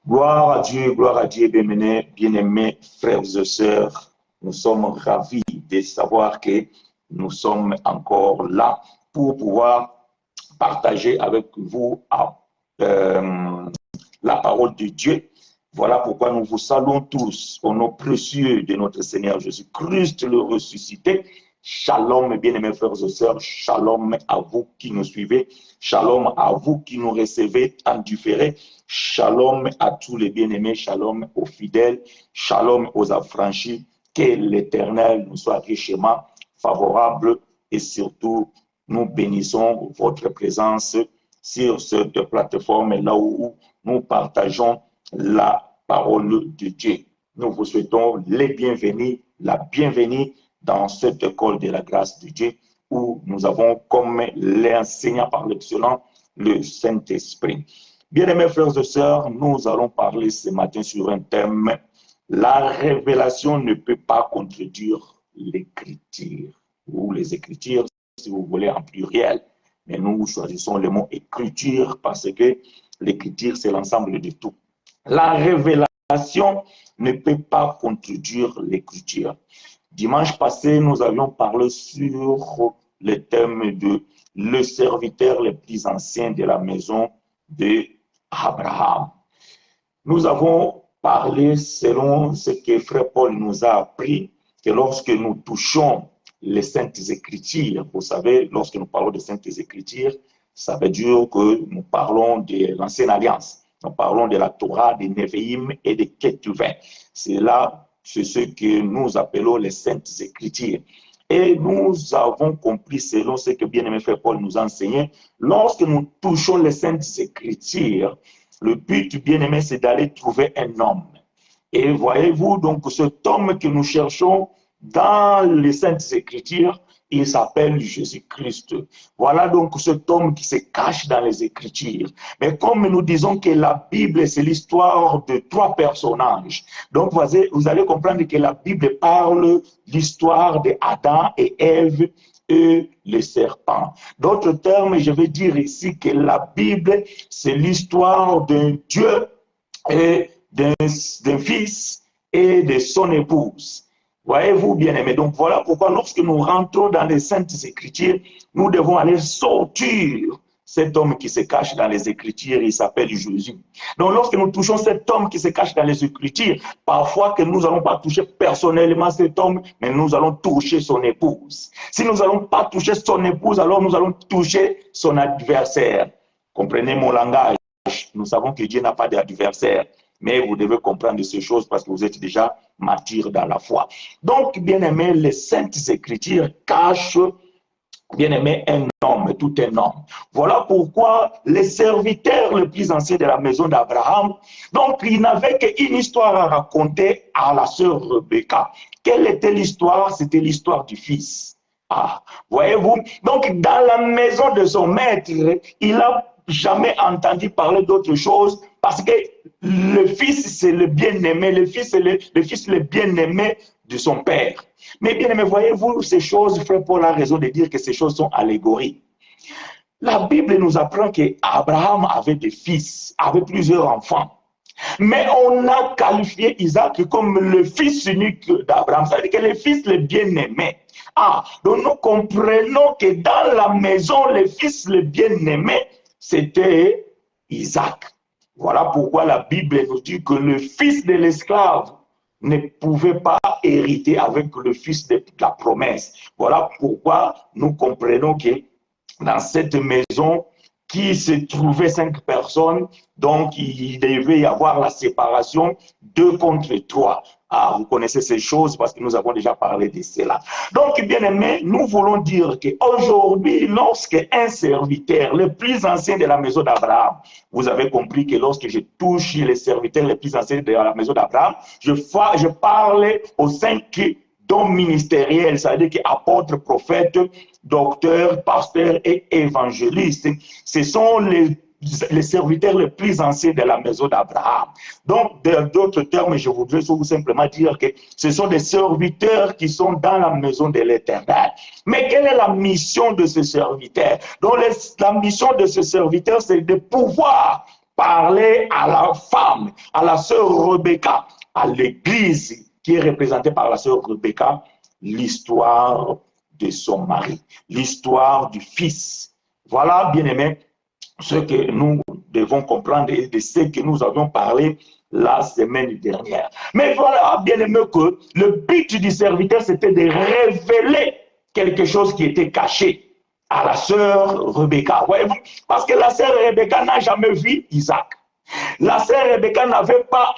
Gloire à Dieu, bien-aimés frères et sœurs. Nous sommes ravis de savoir que nous sommes encore là pour pouvoir partager avec vous la parole de Dieu. Voilà pourquoi nous vous saluons tous au nom précieux de notre Seigneur Jésus-Christ, le ressuscité. Shalom, bien-aimés frères et sœurs. Shalom à vous qui nous suivez. Shalom à vous qui nous recevez en différé. Shalom à tous les bien-aimés. Shalom aux fidèles. Shalom aux affranchis. Que l'Éternel nous soit richement favorable et surtout nous bénissons votre présence sur cette plateforme là où nous partageons la parole de Dieu. Nous vous souhaitons les bienvenus, la bienvenue dans cette école de la grâce de Dieu où nous avons comme l'enseignant par l'excellent le Saint-Esprit. Bien-aimés frères et sœurs, nous allons parler ce matin sur un thème. La révélation ne peut pas contredire l'écriture ou les écritures, si vous voulez, en pluriel. Mais nous choisissons le mot écriture parce que l'écriture, c'est l'ensemble de tout. La révélation ne peut pas contredire l'écriture. Dimanche passé, nous avions parlé sur le thème de le serviteur le plus ancien de la maison d'Abraham. Nous avons parlé selon ce que Frère Paul nous a appris, que lorsque nous touchons les Saintes Écritures, vous savez, lorsque nous parlons de Saintes Écritures, ça veut dire que nous parlons de l'Ancienne Alliance. Nous parlons de la Torah, des Névéim et des Ketuvim. C'est ce que nous appelons les Saintes Écritures. Et nous avons compris, selon ce que bien-aimé Frère Paul nous a enseigné, lorsque nous touchons les Saintes Écritures, le but, bien-aimé, c'est d'aller trouver un homme. Et voyez-vous, donc, cet homme que nous cherchons dans les Saintes Écritures, il s'appelle Jésus-Christ. Voilà donc cet homme qui se cache dans les Écritures. Mais comme nous disons que la Bible, c'est l'histoire de trois personnages. Donc, vous allez comprendre que la Bible parle l'histoire d'Adam et Ève et le serpent. D'autres termes, je vais dire ici que la Bible, c'est l'histoire d'un Dieu et d'un fils et de son épouse. Voyez-vous, bien-aimés. Donc, voilà pourquoi lorsque nous rentrons dans les Saintes Écritures, nous devons aller sortir cet homme qui se cache dans les Écritures, il s'appelle Jésus. Donc, lorsque nous touchons cet homme qui se cache dans les Écritures, parfois que nous n'allons pas toucher personnellement cet homme, mais nous allons toucher son épouse. Si nous n'allons pas toucher son épouse, alors nous allons toucher son adversaire. Comprenez mon langage. Nous savons que Dieu n'a pas d'adversaire. Mais vous devez comprendre ces choses parce que vous êtes déjà martyrs dans la foi. Donc, bien-aimés, les Saintes Écritures cachent, bien-aimé, un homme, tout un homme. Voilà pourquoi les serviteurs les plus anciens de la maison d'Abraham, donc ils n'avaient qu'une histoire à raconter à la sœur Rebecca. Quelle était l'histoire? C'était l'histoire du fils. Ah, voyez-vous? Donc, dans la maison de son maître, il n'a jamais entendu parler d'autre chose parce que le fils, c'est le bien-aimé, le fils, c'est le fils le bien-aimé de son père. Mais bien-aimé, voyez-vous, ces choses, Frère Paul a raison de dire que ces choses sont allégories. La Bible nous apprend qu'Abraham avait des fils, avait plusieurs enfants. Mais on a qualifié Isaac comme le fils unique d'Abraham, c'est-à-dire que le fils le bien-aimé. Ah, donc nous comprenons que dans la maison, le fils le bien-aimé, c'était Isaac. Voilà pourquoi la Bible nous dit que le fils de l'esclave ne pouvait pas hériter avec le fils de la promesse. Voilà pourquoi nous comprenons que dans cette maison qui se trouvait 5 personnes, donc il devait y avoir la séparation 2 contre 3. Ah, vous connaissez ces choses parce que nous avons déjà parlé de cela. Donc, bien aimé, nous voulons dire qu'aujourd'hui, lorsque un serviteur, le plus ancien de la maison d'Abraham, vous avez compris que lorsque je touche les serviteurs les plus anciens de la maison d'Abraham, je parle aux 5 dons ministériels, c'est-à-dire qu'apôtres, prophètes, docteurs, pasteurs et évangélistes. Ce sont les serviteurs les plus anciens de la maison d'Abraham. Donc, d'autres termes, je voudrais simplement dire que ce sont des serviteurs qui sont dans la maison de l'Éternel. Mais quelle est la mission de ce serviteur? Donc, la mission de ce serviteur, c'est de pouvoir parler à la femme, à la sœur Rebecca, à l'église qui est représentée par la sœur Rebecca, l'histoire de son mari, l'histoire du fils. Voilà, bien aimé, ce que nous devons comprendre et de ce que nous avions parlé la semaine dernière. Mais voilà, bien aimé, que le but du serviteur, c'était de révéler quelque chose qui était caché à la sœur Rebecca. Voyez-vous? Parce que la sœur Rebecca n'a jamais vu Isaac. La sœur Rebecca n'avait pas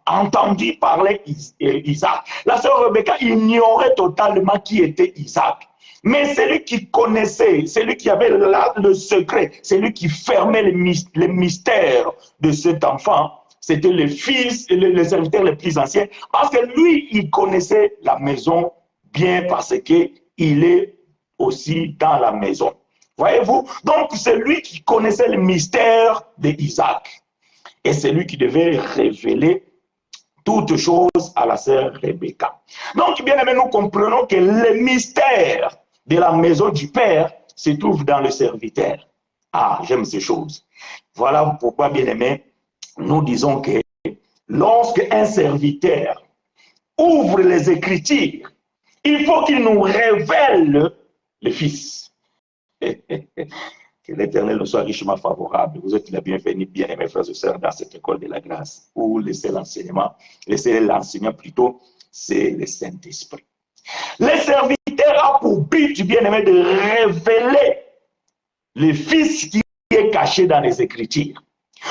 entendu parler Isaac. La sœur Rebecca ignorait totalement qui était Isaac. Mais celui qui connaissait, celui qui avait le secret, celui qui fermait les mystères de cet enfant, c'était le fils, le serviteur le plus ancien, parce que lui, il connaissait la maison bien parce qu'il est aussi dans la maison. Voyez-vous? Donc, c'est lui qui connaissait le mystère d'Isaac. Et c'est lui qui devait révéler toutes choses à la sœur Rebecca. Donc, bien aimé, nous comprenons que le mystère de la maison du Père se trouve dans le serviteur. Ah, j'aime ces choses. Voilà pourquoi, bien aimé, nous disons que lorsque un serviteur ouvre les Écritures, il faut qu'il nous révèle le Fils. Que l'Éternel nous soit richement favorable. Vous êtes les bienvenus, bien-aimés frères et sœurs, dans cette école de la grâce, où l'enseignant plutôt, c'est le Saint-Esprit. Le serviteur a pour but, bien-aimé, de révéler le Fils qui est caché dans les Écritures.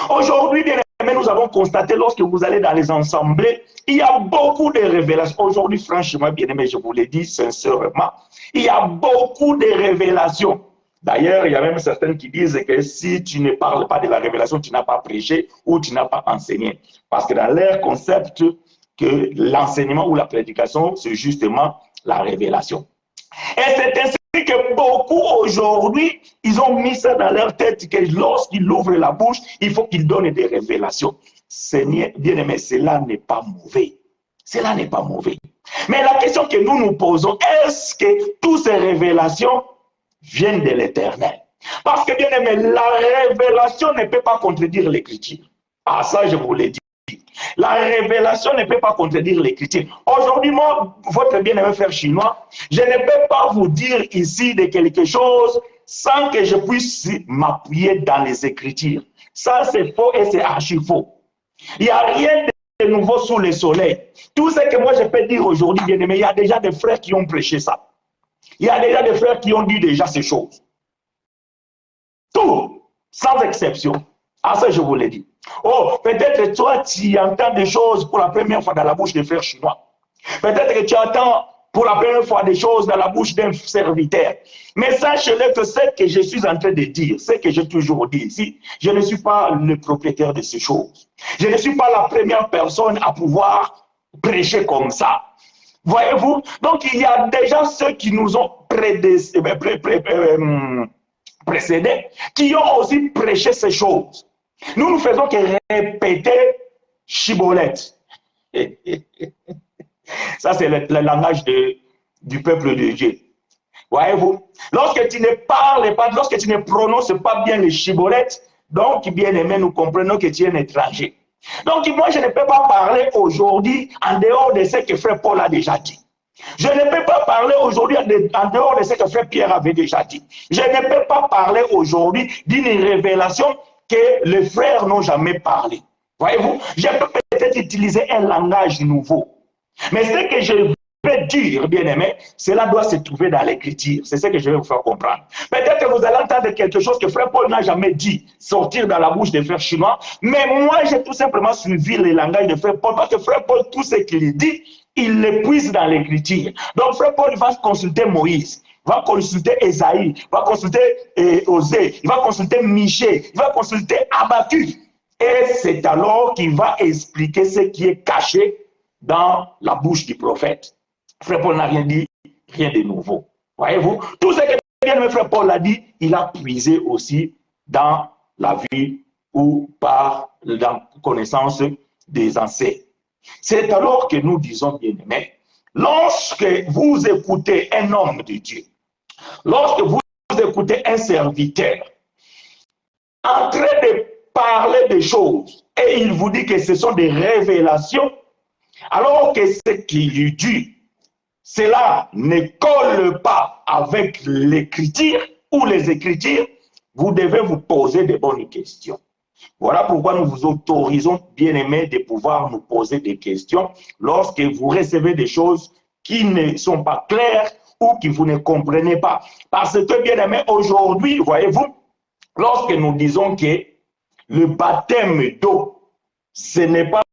Aujourd'hui, bien-aimé, nous avons constaté, lorsque vous allez dans les assemblées, il y a beaucoup de révélations. Aujourd'hui, franchement, bien-aimé, je vous l'ai dit sincèrement, il y a beaucoup de révélations. D'ailleurs, il y a même certaines qui disent que si tu ne parles pas de la révélation, tu n'as pas prêché ou tu n'as pas enseigné. Parce que dans leur concept, que l'enseignement ou la prédication, c'est justement la révélation. Et c'est ainsi que beaucoup aujourd'hui, ils ont mis ça dans leur tête que lorsqu'ils ouvrent la bouche, il faut qu'ils donnent des révélations. Seigneur, bien-aimé, cela n'est pas mauvais. Cela n'est pas mauvais. Mais la question que nous nous posons, est-ce que toutes ces révélations viennent de l'Éternel? Parce que, bien aimé, la révélation ne peut pas contredire l'Écriture. Ah, ça, je vous l'ai dit. La révélation ne peut pas contredire l'Écriture. Aujourd'hui, moi, votre bien-aimé frère chinois, je ne peux pas vous dire ici de quelque chose sans que je puisse m'appuyer dans les Écritures. Ça, c'est faux et c'est archi faux. Il n'y a rien de nouveau sous le soleil. Tout ce que moi, je peux dire aujourd'hui, bien aimé, il y a déjà des frères qui ont prêché ça. Il y a déjà des frères qui ont dit déjà ces choses. Tout, sans exception. Ah, ça, je vous l'ai dit. Oh, peut-être toi, tu entends des choses pour la première fois dans la bouche des frères chinois. Peut-être que tu entends pour la première fois des choses dans la bouche d'un serviteur. Mais sache-le que ce que je suis en train de dire, ce que j'ai toujours dit ici, je ne suis pas le propriétaire de ces choses. Je ne suis pas la première personne à pouvoir prêcher comme ça. Voyez-vous? Donc, il y a déjà ceux qui nous ont précédés, qui ont aussi prêché ces choses. Nous ne faisons que répéter chibolette. Ça, c'est le langage du peuple de Dieu. Voyez-vous? Lorsque tu ne parles pas, lorsque tu ne prononces pas bien les chibolettes, donc, bien aimé, nous comprenons que tu es un étranger. Donc, moi, je ne peux pas parler aujourd'hui en dehors de ce que frère Paul a déjà dit. Je ne peux pas parler aujourd'hui en dehors de ce que frère Pierre avait déjà dit. Je ne peux pas parler aujourd'hui d'une révélation que les frères n'ont jamais parlé. Voyez-vous, je peux peut-être utiliser un langage nouveau. Mais ce que je veux dire, bien aimé, cela doit se trouver dans l'Écriture. C'est ce que je vais vous faire comprendre. Peut-être que vous allez entendre quelque chose que frère Paul n'a jamais dit, sortir dans la bouche des frères chinois. Mais moi, j'ai tout simplement suivi le langage de frère Paul. Parce que frère Paul, tout ce qu'il dit, il le puise dans l'Écriture. Donc frère Paul va consulter Moïse, va consulter Esaïe, va consulter Osée, il va consulter Michée, il va consulter Habakkuk. Et c'est alors qu'il va expliquer ce qui est caché dans la bouche du prophète. Frère Paul n'a rien dit, rien de nouveau. Voyez-vous, tout ce que bien frère Paul a dit, il a puisé aussi dans la vie ou par la connaissance des anciens. C'est alors que nous disons, bien aimé, lorsque vous écoutez un homme de Dieu, lorsque vous écoutez un serviteur, en train de parler des choses et il vous dit que ce sont des révélations, alors que ce qu'il lui dit, cela ne colle pas avec l'écriture ou les écritures, vous devez vous poser de bonnes questions. Voilà pourquoi nous vous autorisons, bien-aimés, de pouvoir nous poser des questions lorsque vous recevez des choses qui ne sont pas claires ou que vous ne comprenez pas. Parce que, bien-aimés, aujourd'hui, voyez-vous, lorsque nous disons que le baptême d'eau, ce n'est pas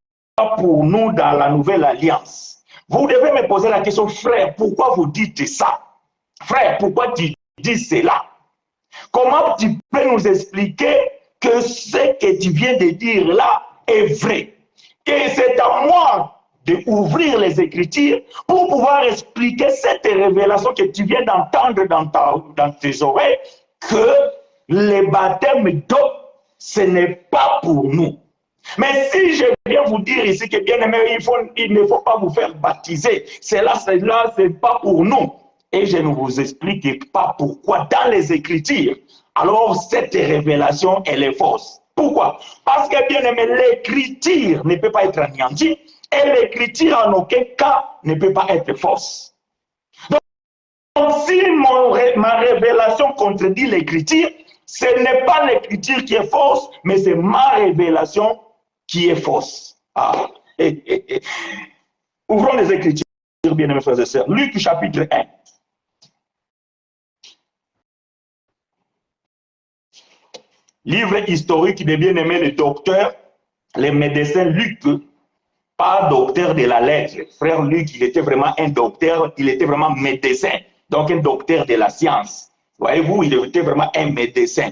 pour nous dans la nouvelle alliance. Vous devez me poser la question, frère, pourquoi vous dites ça? Frère, pourquoi tu dis cela? Comment tu peux nous expliquer que ce que tu viens de dire là est vrai? Et c'est à moi d'ouvrir les Écritures pour pouvoir expliquer cette révélation que tu viens d'entendre dans tes oreilles, que le baptême d'eau, ce n'est pas pour nous. Mais si je viens vous dire ici que bien aimé, il ne faut pas vous faire baptiser, cela, c'est pas pour nous. Et je ne vous explique pas pourquoi dans les Écritures, alors cette révélation, elle est fausse. Pourquoi? Parce que bien aimé, l'écriture ne peut pas être anéantie et l'écriture en aucun cas ne peut pas être fausse. Donc si ma révélation contredit l'écriture, ce n'est pas l'écriture qui est fausse, mais c'est ma révélation qui est fausse. Ah. Ouvrons les Écritures, bien-aimés frères et sœurs. Luc chapitre 1. Livre historique de bien-aimé le docteur, le médecin Luc, pas docteur de la lettre. Frère Luc, il était vraiment un docteur, il était vraiment médecin, donc un docteur de la science. Voyez-vous, il était vraiment un médecin.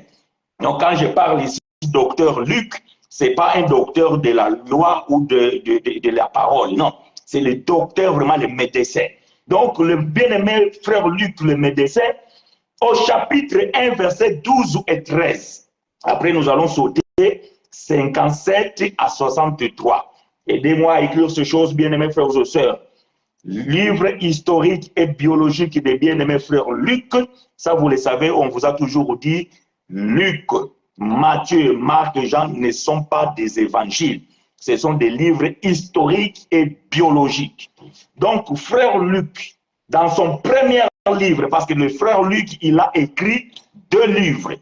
Donc quand je parle ici docteur Luc, ce n'est pas un docteur de la loi ou de la parole, non. C'est le docteur, vraiment le médecin. Donc le bien-aimé frère Luc, le médecin, au chapitre 1, verset 12 et 13. Après, nous allons sauter 57 à 63. Aidez-moi à écrire ces choses, bien-aimés frères et sœurs. Livre historique et biologique des bien-aimés frères Luc. Ça, vous le savez, on vous a toujours dit, Luc, Matthieu, Marc et Jean ne sont pas des évangiles. Ce sont des livres historiques et biologiques. Donc, frère Luc, dans son premier livre, parce que le frère Luc, il a écrit 2 livres.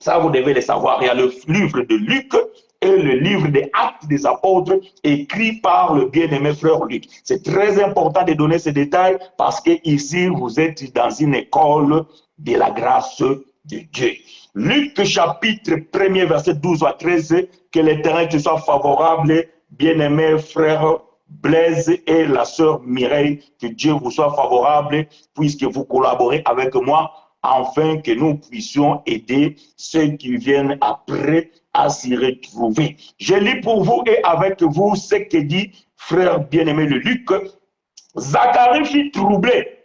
Ça, vous devez le savoir. Il y a le livre de Luc et le livre des Actes des Apôtres écrit par le bien-aimé frère Luc. C'est très important de donner ces détails parce que ici, vous êtes dans une école de la grâce de Dieu. Luc chapitre 1er, verset 12 à 13, que l'Éternel te soit favorable, bien-aimé frère Blaise et la sœur Mireille, que Dieu vous soit favorable puisque vous collaborez avec moi, afin que nous puissions aider ceux qui viennent après à s'y retrouver. Je lis pour vous et avec vous ce que dit frère bien-aimé le Luc. Zacharie fut troublé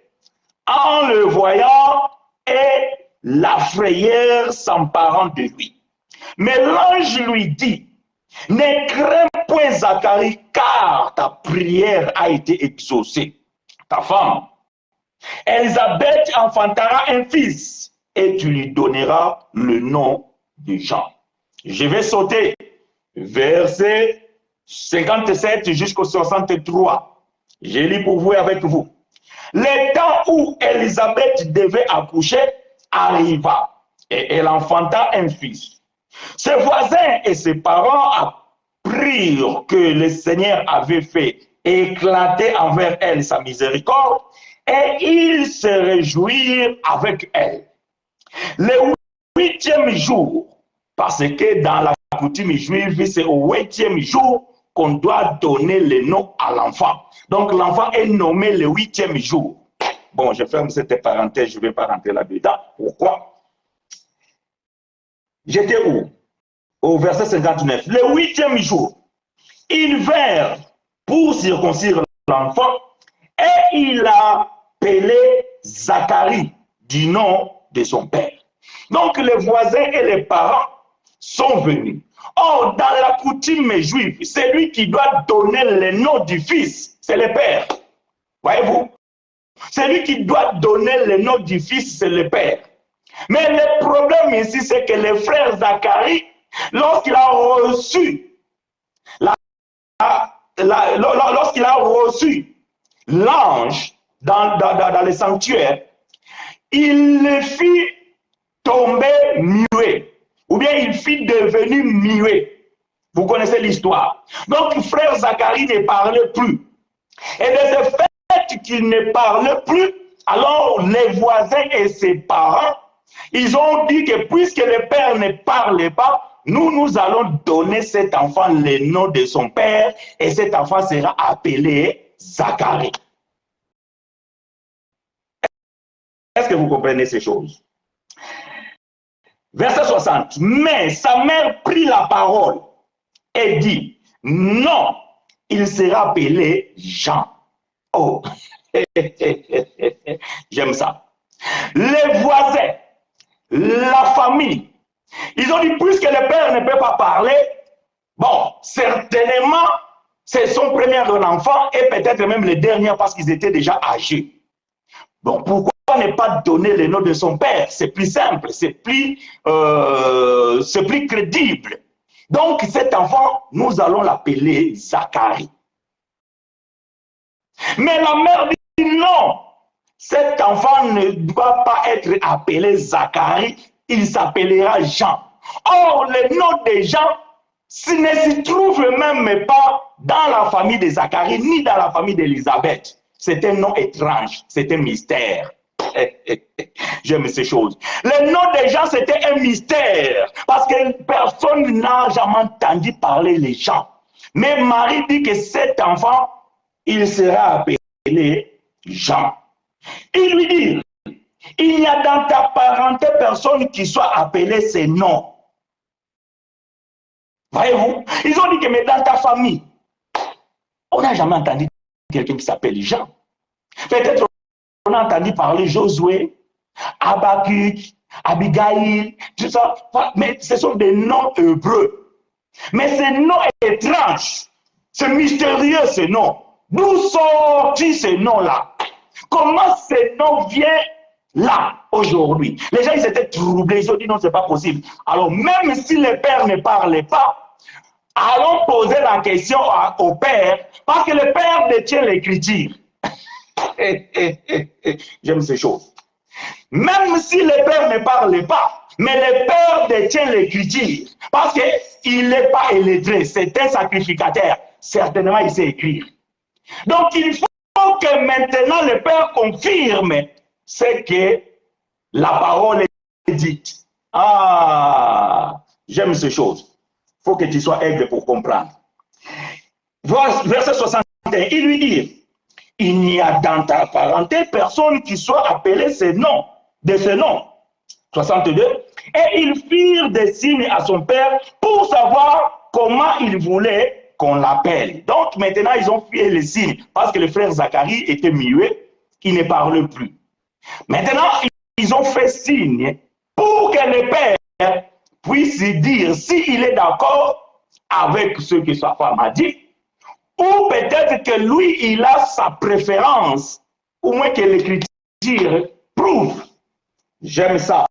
en le voyant et la frayeur s'emparant de lui. Mais l'ange lui dit, ne crains point Zacharie, car ta prière a été exaucée. Ta femme Élisabeth enfantera un fils et tu lui donneras le nom de Jean. Je vais sauter verset 57 jusqu'au 63. Je lis pour vous et avec vous. Le temps où Élisabeth devait accoucher arriva et elle enfanta un fils. Ses voisins et ses parents apprirent que le Seigneur avait fait éclater envers elle sa miséricorde et ils se réjouirent avec elle. Le 8e jour, parce que dans la coutume juive, c'est au 8e jour qu'on doit donner le nom à l'enfant. Donc l'enfant est nommé le 8e jour. Bon, je ferme cette parenthèse, je ne vais pas rentrer là-dedans. Pourquoi? J'étais où? Au verset 59. Le 8e jour, ils vinrent pour circoncire l'enfant et il a appelé Zacharie du nom de son père. Donc les voisins et les parents sont venus. Or, dans la coutume juive, c'est lui qui doit donner le nom du fils, c'est le père. Voyez-vous? C'est lui qui doit donner le nom du fils, c'est le père. Mais le problème ici, c'est que le frère Zacharie lorsqu'il a reçu lorsqu'il a reçu l'ange dans le sanctuaire, il le fit tomber muet, ou bien il fit devenir muet. Vous connaissez l'histoire. Donc, frère Zacharie ne parlait plus. Et de ce fait qu'il ne parlait plus, alors les voisins et ses parents, ils ont dit que puisque le père ne parlait pas, nous allons donner cet enfant le nom de son père et cet enfant sera appelé Zacharie. Est-ce que vous comprenez ces choses? Verset 60. Mais sa mère prit la parole et dit, non, il sera appelé Jean. Oh, j'aime ça. Les voisins, la famille, ils ont dit, puisque le père ne peut pas parler, bon, certainement, c'est son premier enfant et peut-être même le dernier parce qu'ils étaient déjà âgés. Bon, pourquoi ne pas donner le nom de son père? C'est plus simple, c'est plus crédible. Donc, cet enfant, nous allons l'appeler Zacharie. Mais la mère dit non, cet enfant ne doit pas être appelé Zacharie, il s'appellera Jean. Or, le nom de Jean ne se trouve même pas dans la famille de Zacharie, ni dans la famille d'Élisabeth. C'est un nom étrange, c'est un mystère. J'aime ces choses. Le nom de Jean, c'était un mystère, parce que personne n'a jamais entendu parler les gens. Mais Marie dit que cet enfant, il sera appelé Jean. Il lui dit, il n'y a dans ta parenté personne qui soit appelé ces noms. Voyez-vous? Ils ont dit que mais dans ta famille, on n'a jamais entendu quelqu'un qui s'appelle Jean. Peut-être on a entendu parler Josué, Habakkuk, Abigail, tout ça, mais ce sont des noms hébreux. Mais ces noms étranges, c'est mystérieux ces noms. D'où sortent ces noms-là? Comment ces noms viennent là, aujourd'hui? Les gens, ils étaient troublés, ils ont dit non, c'est pas possible. Alors, même si le père ne parlait pas, allons poser la question au père, parce que le père détient l'écriture. J'aime ces choses. Même si le père ne parlait pas, mais le père détient l'écriture, parce qu'il n'est pas illettré, c'est un sacrificateur. Certainement, il sait écrire. Donc, il faut que maintenant le père confirme ce que la parole est dite. Ah, j'aime ces choses. Il faut que tu sois aigle pour comprendre. Verset 61, il lui dit, il n'y a dans ta parenté personne qui soit appelé de ce nom. 62. Et ils firent des signes à son père pour savoir comment il voulait qu'on l'appelle. Donc maintenant, ils ont fait les signes parce que le frère Zacharie était muet, il ne parlait plus. Maintenant, ils ont fait signe pour que le père puisse dire s'il est d'accord avec ce que sa femme a dit, ou peut-être que lui, il a sa préférence, au moins que l'écriture prouve. J'aime ça.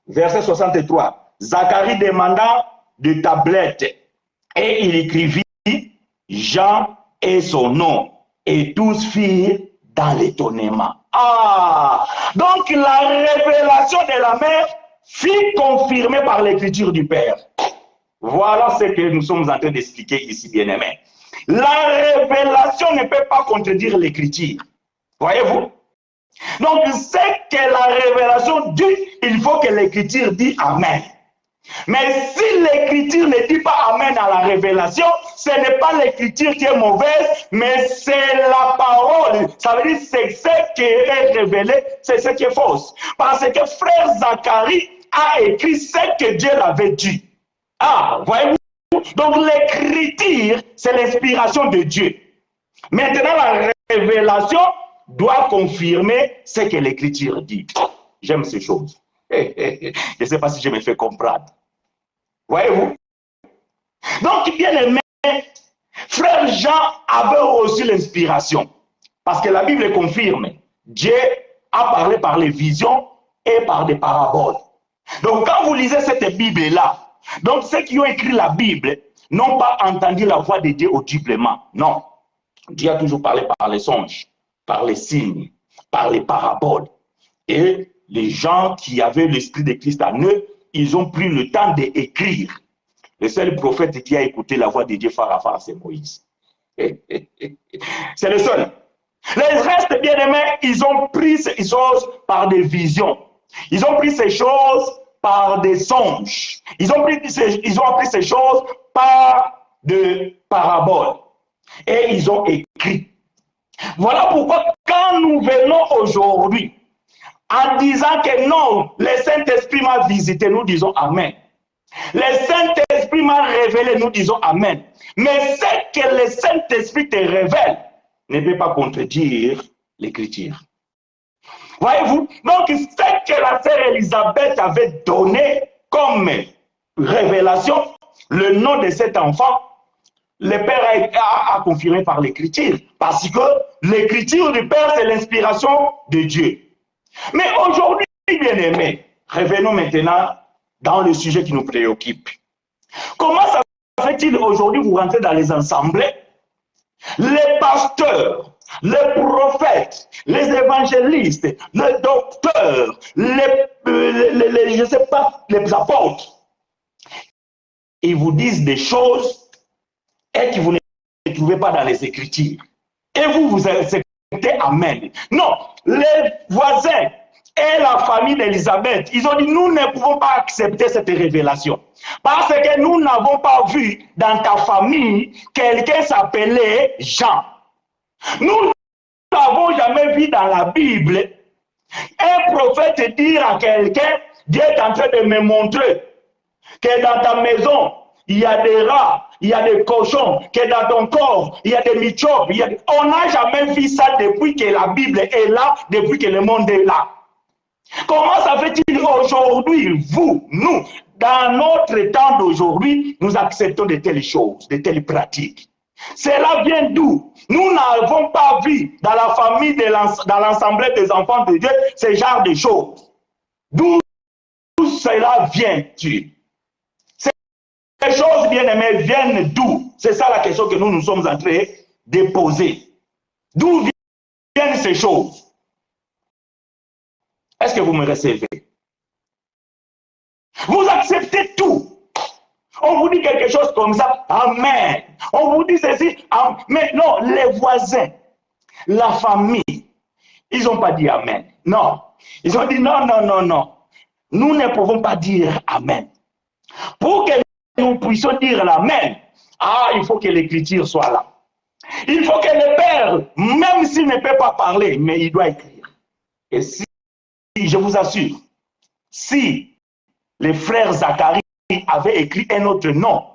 Verset 63. Zacharie demanda de tablettes et il écrivit Jean et son nom. Et tous firent dans l'étonnement. Ah! Donc la révélation de la mère fut confirmée par l'écriture du Père. Voilà ce que nous sommes en train d'expliquer ici, bien-aimés. La révélation ne peut pas contredire l'écriture. Voyez-vous? Donc, c'est que la révélation dit, il faut que l'écriture dise Amen. Mais si l'écriture ne dit pas Amen à la révélation, ce n'est pas l'écriture qui est mauvaise, mais c'est la parole. Ça veut dire c'est ce qui est révélé, c'est ce qui est fausse. Parce que frère Zacharie a écrit ce que Dieu l'avait dit. Ah, voyez-vous? Donc l'écriture, c'est l'inspiration de Dieu. Maintenant, la révélation doit confirmer ce que l'écriture dit. J'aime ces choses. Je ne sais pas si je me fais comprendre. Voyez-vous? Donc, bien aimé, frère Jean avait reçu l'inspiration. Parce que la Bible confirme. Dieu a parlé par les visions et par des paraboles. Donc, quand vous lisez cette Bible-là, Donc ceux qui ont écrit la Bible n'ont pas entendu la voix de Dieu audiblement. Non. Dieu a toujours parlé par les songes, par les signes, par les paraboles. Et les gens qui avaient l'esprit de Christ en eux, ils ont pris le temps d'écrire. Le seul prophète qui a écouté la voix de Dieu phare à phare, c'est Moïse. C'est le seul. Les restes bien-aimés, ils ont pris ces choses par des visions. Ils ont pris ces choses par des songes. Ils ont appris ces choses par des paraboles. Et ils ont écrit. Voilà pourquoi quand nous venons aujourd'hui en disant que non, le Saint-Esprit m'a visité, nous disons Amen. Le Saint-Esprit m'a révélé, nous disons Amen. Mais ce que le Saint-Esprit te révèle ne peut pas contredire l'Écriture. Voyez-vous? Donc, ce que la sœur Élisabeth avait donné comme révélation, le nom de cet enfant, le Père a confirmé par l'Écriture. Parce que l'Écriture du Père, c'est l'inspiration de Dieu. Mais aujourd'hui, bien-aimés, revenons maintenant dans le sujet qui nous préoccupe. Comment ça fait-il aujourd'hui vous rentrez dans les assemblées? Les pasteurs, les prophètes, les évangélistes, les docteurs, je ne sais pas, les apôtres, ils vous disent des choses et que vous ne trouvez pas dans les Écritures. Et vous acceptez Amen. Non, les voisins et la famille d'Élisabeth, ils ont dit, nous ne pouvons pas accepter cette révélation. Parce que nous n'avons pas vu dans ta famille quelqu'un s'appelait Jean. Nous n'avons jamais vu dans la Bible un prophète dire à quelqu'un, Dieu est en train de me montrer que dans ta maison, il y a des rats, il y a des cochons, que dans ton corps, il y a des microbes. On n'a jamais vu ça depuis que la Bible est là, depuis que le monde est là. Comment ça fait-il aujourd'hui, vous, nous, dans notre temps d'aujourd'hui, nous acceptons de telles choses, de telles pratiques? Cela vient d'où? Nous n'avons pas vu dans la famille, dans l'ensemble des enfants de Dieu, ce genre de choses. D'où cela vient-il? Ces choses bien-aimées viennent d'où? C'est ça la question que nous nous sommes en train de poser. D'où viennent ces choses? Est-ce que vous me recevez? Vous acceptez tout. On vous dit quelque chose comme ça, Amen. On vous dit ceci, Amen. Mais non, les voisins, la famille, ils n'ont pas dit Amen. Non. Ils ont dit non, non, non, non. Nous ne pouvons pas dire Amen. Pour que nous puissions dire l'Amen, il faut que l'Écriture soit là. Il faut que le Père, même s'il ne peut pas parler, mais il doit écrire. Et si, je vous assure, si les frères Zacharie avaient écrit un autre nom,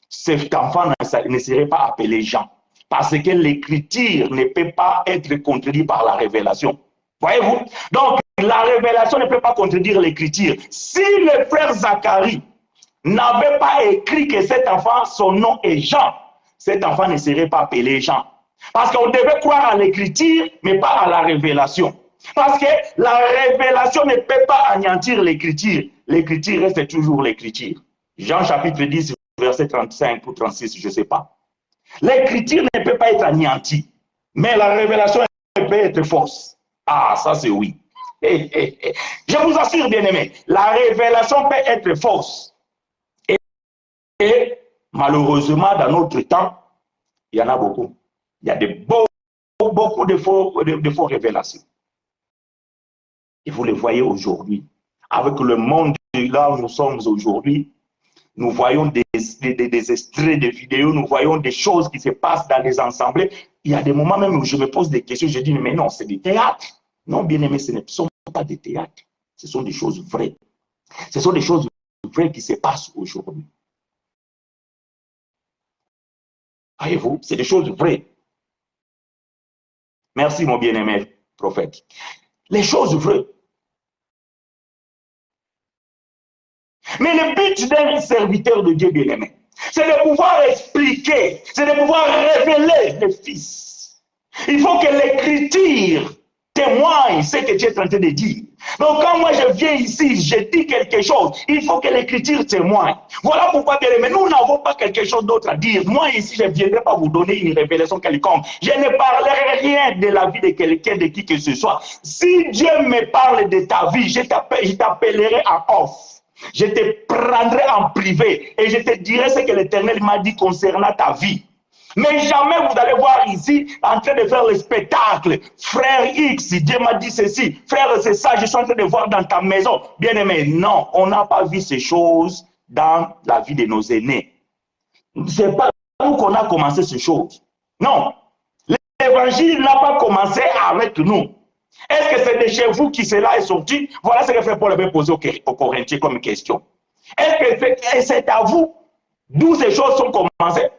cet enfant ne serait pas appelé Jean. Parce que l'Écriture ne peut pas être contredite par la révélation. Voyez-vous? Donc, la révélation ne peut pas contredire l'Écriture. Si les frères Zacharie n'avait pas écrit que cet enfant, son nom est Jean, cet enfant ne serait pas appelé Jean. Parce qu'on devait croire à l'écriture, mais pas à la révélation. Parce que la révélation ne peut pas anéantir l'écriture. L'écriture reste toujours l'écriture. Jean chapitre 10, verset 35 ou 36, je ne sais pas. L'écriture ne peut pas être anéantie, mais la révélation peut être fausse. Ah, ça c'est oui. Je vous assure, bien-aimés, la révélation peut être fausse. Et malheureusement, dans notre temps, il y en a beaucoup. Il y a beaucoup de faux révélations. Et vous les voyez aujourd'hui. Avec le monde là où nous sommes aujourd'hui, nous voyons des extraits de vidéos, nous voyons des choses qui se passent dans les assemblées. Il y a des moments même où je me pose des questions, je dis, mais non, c'est des théâtres. Non, bien aimé, ce ne sont pas des théâtres. Ce sont des choses vraies. Ce sont des choses vraies qui se passent aujourd'hui. Voyez-vous, c'est des choses vraies. Merci, mon bien-aimé prophète. Les choses vraies. Mais le but d'un serviteur de Dieu bien-aimé, c'est de pouvoir expliquer, c'est de pouvoir révéler le Fils. Il faut que l'écriture témoigne ce que tu es en train de dire. Donc quand moi je viens ici, je dis quelque chose, il faut que l'écriture témoigne. Voilà pourquoi, bien aimé, nous n'avons pas quelque chose d'autre à dire. Moi ici, je ne viendrai pas vous donner une révélation quelconque. Je ne parlerai rien de la vie de quelqu'un, de qui que ce soit. Si Dieu me parle de ta vie, je t'appellerai en off. Je te prendrai en privé et je te dirai ce que l'Éternel m'a dit concernant ta vie. Mais jamais vous allez voir ici en train de faire le spectacle. Frère X, Dieu m'a dit ceci. Frère, c'est ça, je suis en train de voir dans ta maison. Bien aimé, non, on n'a pas vu ces choses dans la vie de nos aînés. C'est pas nous qu'on a commencé ces choses. Non, l'évangile n'a pas commencé avec nous. Est-ce que c'est de chez vous qui cela est sorti? Voilà ce que Frère Paul avait posé aux Corinthiens comme question. Est-ce que c'est à vous d'où ces choses sont commencées?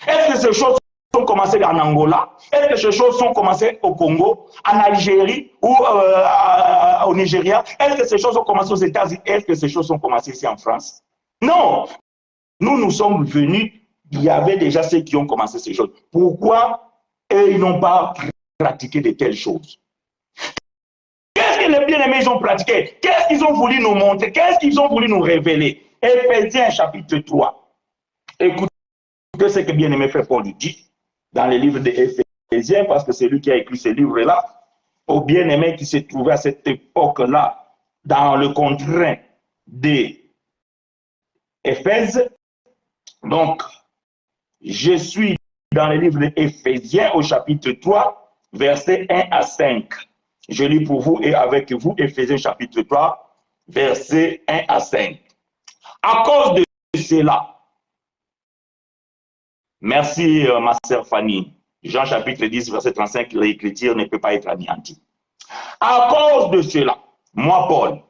Est-ce que ces choses sont commencées en Angola? Est-ce que ces choses sont commencées au Congo, en Algérie ou au Nigeria? Est-ce que ces choses ont commencé aux États-Unis? Est-ce que ces choses sont commencées ici en France? Non. Nous sommes venus, il y avait déjà ceux qui ont commencé ces choses. Pourquoi eux, ils n'ont pas pratiqué de telles choses? Qu'est-ce que les bien-aimés ont pratiqué? Qu'est-ce qu'ils ont voulu nous montrer? Qu'est-ce qu'ils ont voulu nous révéler? Éphésiens chapitre 3. Écoutez ce que bien-aimé Frère Paul dit dans le livre d'Éphésiens, parce que c'est lui qui a écrit ce livre-là, aux bien-aimés qui se trouvaient à cette époque-là dans le contraint d'Éphèse. Donc, je suis dans le livre d'Éphésiens au chapitre 3, versets 1 à 5. Je lis pour vous et avec vous Éphésiens chapitre 3, versets 1 à 5. À cause de cela, merci ma sœur Fanny, Jean chapitre 10, verset 35, l'écriture ne peut pas être anéantie. À cause de cela, moi Paul,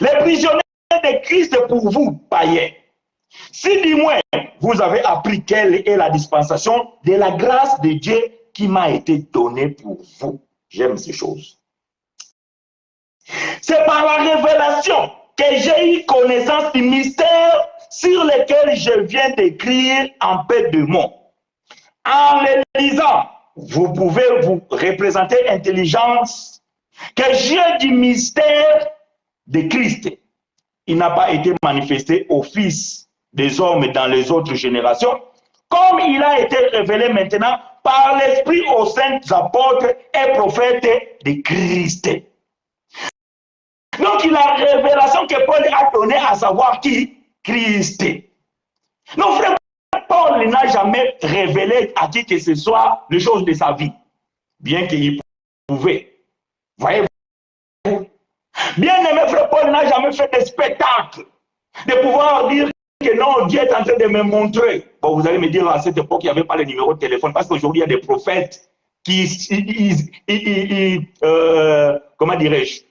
les prisonniers de Christ pour vous, païens, si du moins vous avez appris quelle est la dispensation de la grâce de Dieu qui m'a été donnée pour vous. J'aime ces choses. C'est par la révélation que j'ai eu connaissance du mystère sur lequel je viens d'écrire en peu de mots. En les lisant, vous pouvez vous représenter l'intelligence que j'ai du mystère de Christ. Il n'a pas été manifesté au Fils des hommes dans les autres générations, comme il a été révélé maintenant par l'Esprit aux saints apôtres et prophètes de Christ. Donc, la révélation que Paul a donnée à savoir qui? Christ. Non, frère, Paul n'a jamais révélé à qui que ce soit les choses de sa vie, bien qu'il pouvait. Voyez-vous? Bien aimé, frère Paul n'a jamais fait de spectacle, de pouvoir dire que non, Dieu est en train de me montrer. Bon, vous allez me dire, à cette époque, il n'y avait pas le numéro de téléphone, parce qu'aujourd'hui, il y a des prophètes qui, comment dirais-je,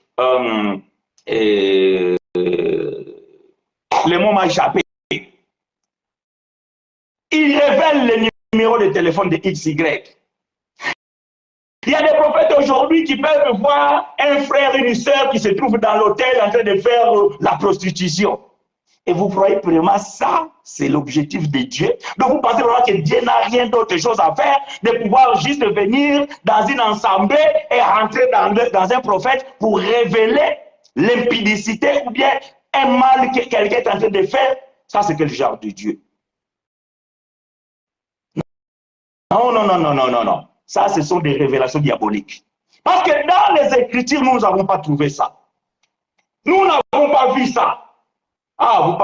le mot m'a échappé. Il révèle le numéro de téléphone de XY. Il y a des prophètes aujourd'hui qui peuvent voir un frère et une sœur qui se trouvent dans l'hôtel en train de faire la prostitution. Et vous croyez vraiment ça, c'est l'objectif de Dieu? Donc vous pensez vraiment que Dieu n'a rien d'autre chose à faire de pouvoir juste venir dans une assemblée et rentrer dans un prophète pour révéler l'impudicité ou bien un mal que quelqu'un est en train de faire? Ça, c'est quel genre de Dieu? Non, non, non, non, non, non, non. Ça, ce sont des révélations diaboliques. Parce que dans les Écritures, nous n'avons pas trouvé ça. Nous n'avons pas vu ça. Ah, vous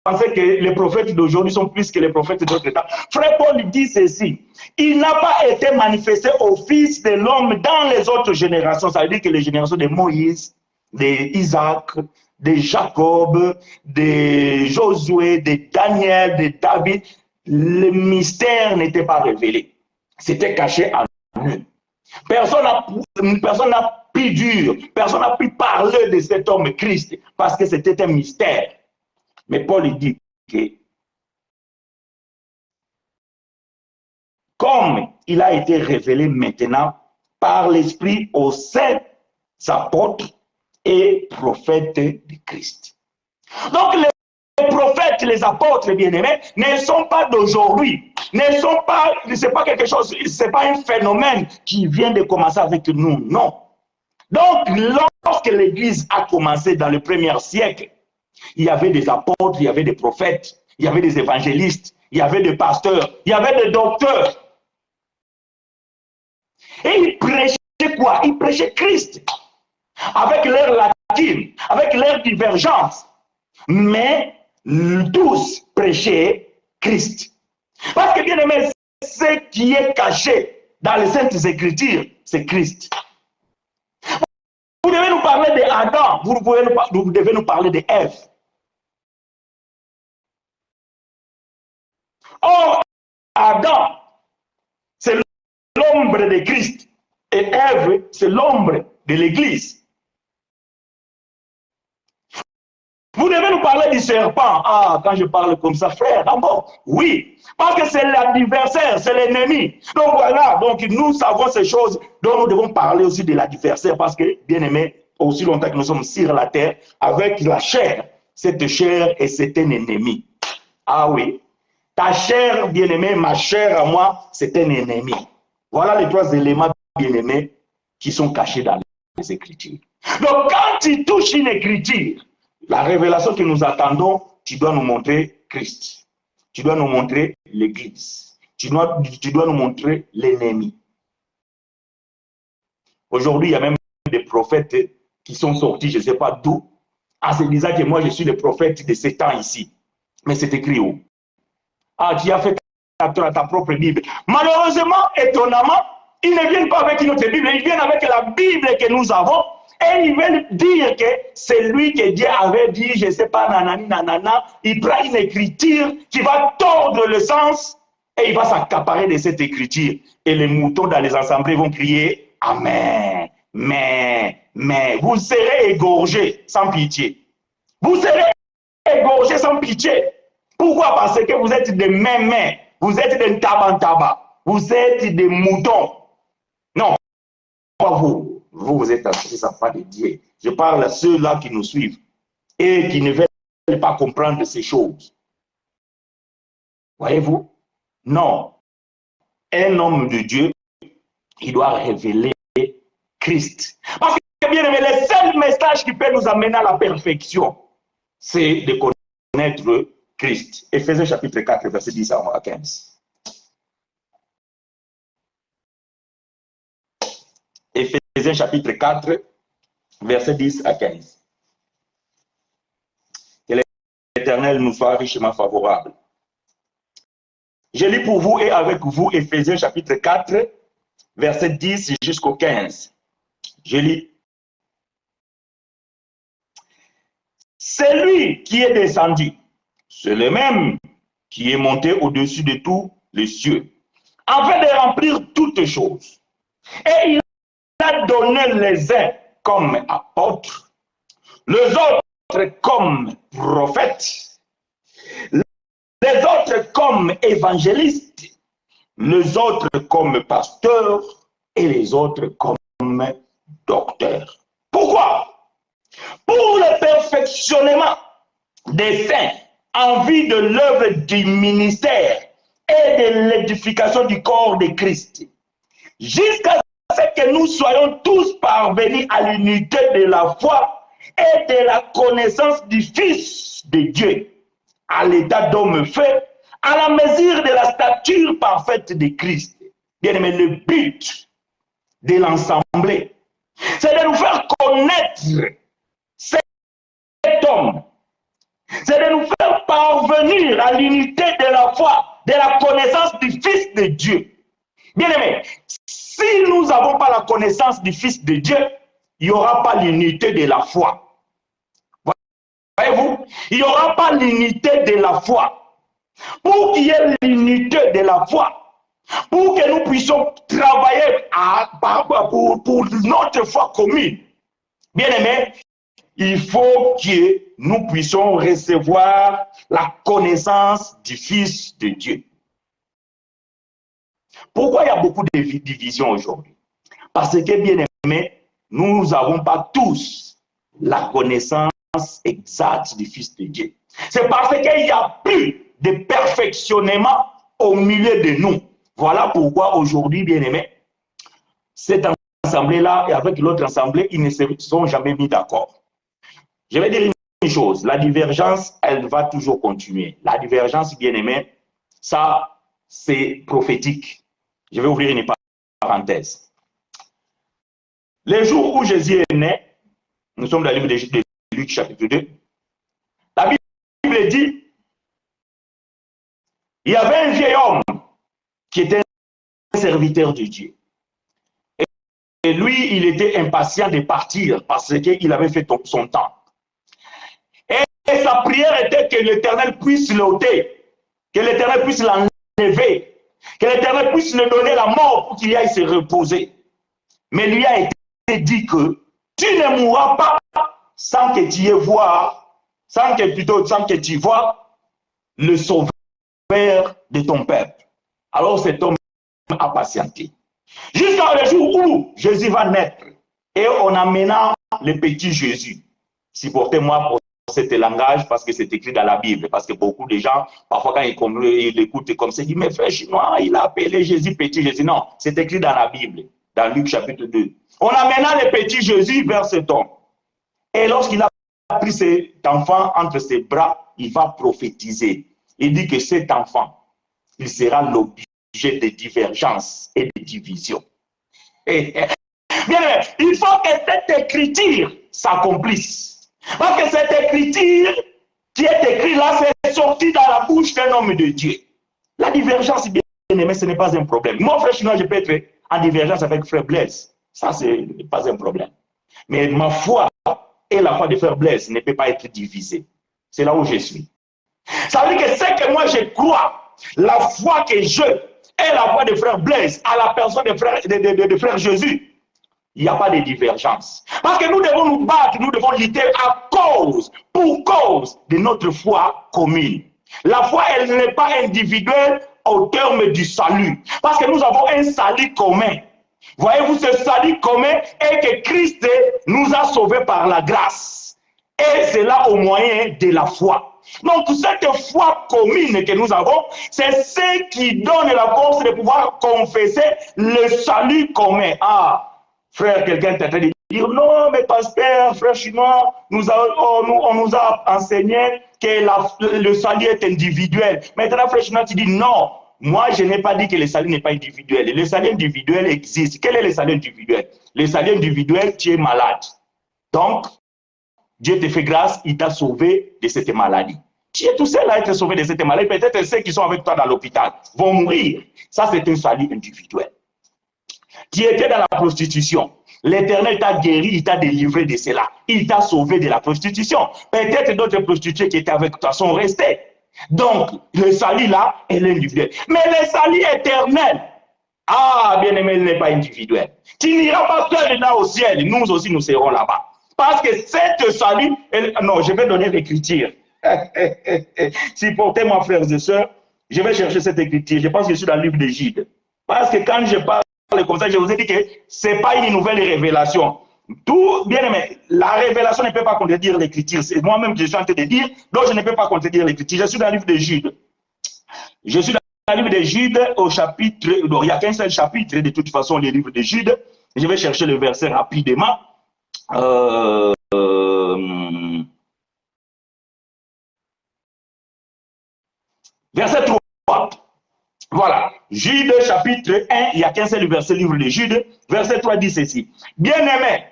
pensez que les prophètes d'aujourd'hui sont plus que les prophètes d'autres temps? Frère Paul dit ceci. Il n'a pas été manifesté au Fils de l'homme dans les autres générations. Ça veut dire que les générations de Moïse, d'Isaac, de Jacob, de Josué, de Daniel, de David, le mystère n'était pas révélé. C'était caché en eux. Personne n'a pu dire, personne n'a pu parler de cet homme Christ parce que c'était un mystère. Mais Paul dit que comme il a été révélé maintenant par l'Esprit aux saints apôtres et prophètes de Christ. Donc les prophètes, les apôtres, les bien-aimés, ne sont pas d'aujourd'hui. C'est pas quelque chose, c'est pas un phénomène qui vient de commencer avec nous, non. Donc, lorsque l'Église a commencé dans le premier siècle, il y avait des apôtres, il y avait des prophètes, il y avait des évangélistes, il y avait des pasteurs, il y avait des docteurs. Et ils prêchaient quoi? Ils prêchaient Christ, avec leur latine, avec leur divergence. Mais tous prêchaient Christ. Parce que, bien aimé, ce qui est caché dans les Saintes Écritures, c'est Christ. Vous devez nous parler d'Adam, vous devez nous parler d'Ève. Or, Adam, c'est l'ombre de Christ. Et Ève, c'est l'ombre de l'Église. Vous devez nous parler du serpent. Ah, quand je parle comme ça, frère, d'abord, oui, parce que c'est l'adversaire, c'est l'ennemi. Donc voilà, donc nous savons ces choses dont nous devons parler aussi de l'adversaire, parce que, bien aimé, aussi longtemps que nous sommes sur la terre, avec la chair, cette chair et c'est un ennemi. Ah oui, ta chair, bien aimé, ma chair à moi, c'est un ennemi. Voilà les trois éléments, bien aimés, qui sont cachés dans les Écritures. Donc quand tu touches une écriture, la révélation que nous attendons, tu dois nous montrer Christ. Tu dois nous montrer l'Église. Tu dois nous montrer l'ennemi. Aujourd'hui, il y a même des prophètes qui sont sortis, je ne sais pas d'où, en se disant que moi, je suis le prophète de ces temps ici. Mais c'est écrit où? Ah, tu as fait ta propre Bible. Malheureusement, étonnamment, ils ne viennent pas avec une autre Bible, ils viennent avec la Bible que nous avons. Et ils veulent dire que c'est lui que Dieu avait dit, je ne sais pas, nanani, nanana. Il prend une écriture qui va tordre le sens et il va s'accaparer de cette écriture. Et les moutons dans les assemblées vont crier Amen. Mais, vous serez égorgés sans pitié. Vous serez égorgés sans pitié. Pourquoi? Parce que vous êtes des mémés, vous êtes des tabantaba, vous êtes des moutons. Non, pas vous. Vous êtes des enfants de Dieu. Je parle à ceux-là qui nous suivent et qui ne veulent pas comprendre ces choses. Voyez-vous? Non. Un homme de Dieu, il doit révéler Christ. Parce que, bien aimé, le seul message qui peut nous amener à la perfection, c'est de connaître Christ. Éphésiens chapitre 4, verset 10 à 15. Éphésiens chapitre 4, verset 10 à 15. Que l'Éternel nous soit richement favorable. Je lis pour vous et avec vous Éphésiens chapitre 4, verset 10 jusqu'au 15. Je lis. C'est lui qui est descendu, c'est le même qui est monté au-dessus de tous les cieux, afin de remplir toutes choses. Et il a donné les uns comme apôtres, les autres comme prophètes, les autres comme évangélistes, les autres comme pasteurs et les autres comme docteurs. Pourquoi? Pour le perfectionnement des saints en vue de l'œuvre du ministère et de l'édification du corps de Christ, jusqu'à ce que nous soyons tous parvenus à l'unité de la foi et de la connaissance du Fils de Dieu, à l'état d'homme fait, à la mesure de la stature parfaite de Christ. Bien aimé, le but de l'Assemblée, c'est de nous faire connaître cet homme, c'est de nous faire parvenir à l'unité de la foi, de la connaissance du Fils de Dieu. Bien aimé, si nous n'avons pas la connaissance du Fils de Dieu, il n'y aura pas l'unité de la foi. Voyez-vous, il n'y aura pas l'unité de la foi. Pour qu'il y ait l'unité de la foi, pour que nous puissions travailler pour notre foi commune, bien aimé, il faut que nous puissions recevoir la connaissance du Fils de Dieu. Pourquoi il y a beaucoup de divisions aujourd'hui? Parce que, bien aimé, nous n'avons pas tous la connaissance exacte du Fils de Dieu. C'est parce qu'il n'y a plus de perfectionnement au milieu de nous. Voilà pourquoi aujourd'hui, bien aimé, cet assemblée-là et avec l'autre assemblée, ils ne se sont jamais mis d'accord. Je vais dire une chose, la divergence, elle va toujours continuer. La divergence, bien aimé, ça, c'est prophétique. Je vais ouvrir une parenthèse. Les jours où Jésus est né, nous sommes dans le livre de Luc chapitre 2, la Bible dit, il y avait un vieil homme qui était un serviteur de Dieu. Et lui, il était impatient de partir parce qu'il avait fait son temps. Et sa prière était que l'Éternel puisse l'ôter, que l'Éternel puisse l'enlever, que l'Éternel puisse lui donner la mort pour qu'il aille se reposer. Mais lui a été dit que tu ne mourras pas sans que tu y vois, sans que tu vois le sauveur de ton peuple. Alors cet homme a patienté. Jusqu'à le jour où Jésus va naître et on amena le petit Jésus. Supportez-moi pour cet langage parce que c'est écrit dans la Bible. Parce que beaucoup de gens, parfois quand ils écoutent comme ça, ils disent, mais frère chinois, il a appelé Jésus petit Jésus. Non, c'est écrit dans la Bible, dans Luc chapitre 2. On amena le petit Jésus vers cet homme. Et lorsqu'il a pris cet enfant entre ses bras, il va prophétiser. Il dit que cet enfant, il sera l'objet de divergences et de divisions. Et, bien, il faut que cette écriture s'accomplisse. Parce que cette écriture qui est écrite là, c'est sorti dans la bouche d'un homme de Dieu. La divergence, bien aimé, ce n'est pas un problème. Moi, frère chinois, je peux être en divergence avec frère Blaise. Ça, ce n'est pas un problème. Mais ma foi et la foi de frère Blaise ne peut pas être divisée. C'est là où je suis. Ça veut dire que c'est que moi je crois, la foi que je et la foi de frère Blaise à la personne de frère Jésus, il n'y a pas de divergence. Parce que nous devons nous battre, nous devons lutter pour cause de notre foi commune. La foi, elle n'est pas individuelle au terme du salut. Parce que nous avons un salut commun. Voyez-vous, ce salut commun est que Christ nous a sauvés par la grâce. Et c'est là au moyen de la foi. Donc, cette foi commune que nous avons, c'est ce qui donne la force de pouvoir confesser le salut commun. Ah, frère, quelqu'un est en train de dire, non, mais pasteur, frère chinois, on nous a enseigné que le salut est individuel. Maintenant, frère chinois, tu dis, non, moi, je n'ai pas dit que le salut n'est pas individuel. Le salut individuel existe. Quel est le salut individuel? Le salut individuel, tu es malade. Donc, Dieu te fait grâce, il t'a sauvé de cette maladie. Tu es tout seul à être sauvé de cette maladie. Peut-être ceux qui sont avec toi dans l'hôpital vont mourir. Ça, c'est un salut individuel. Tu étais dans la prostitution. L'Éternel t'a guéri, il t'a délivré de cela. Il t'a sauvé de la prostitution. Peut-être d'autres prostituées qui étaient avec toi sont restées. Donc, le salut là est individuel. Mais le salut éternel, ah, bien aimé, il n'est pas individuel. Tu n'iras pas seul là au ciel. Nous aussi, nous serons là-bas. Parce que cette salut, non, je vais donner l'écriture. Supportez-moi, frères et sœurs, je vais chercher cette écriture. Je pense que je suis dans le livre de Jude. Parce que quand je parle comme ça, je vous ai dit que ce n'est pas une nouvelle révélation. Tout, bien aimé, la révélation ne peut pas contredire l'écriture. C'est moi-même que je suis en train de dire, donc je ne peux pas contredire l'écriture. Je suis dans le livre de Jude. Je suis dans le livre de Jude au chapitre, donc il n'y a qu'un seul chapitre, de toute façon, le livre de Jude. Je vais chercher le verset rapidement. Verset 3. Voilà. Jude chapitre 1, il n'y a qu'un seul verset, livre de Jude. Verset 3 dit ceci. Bien-aimés,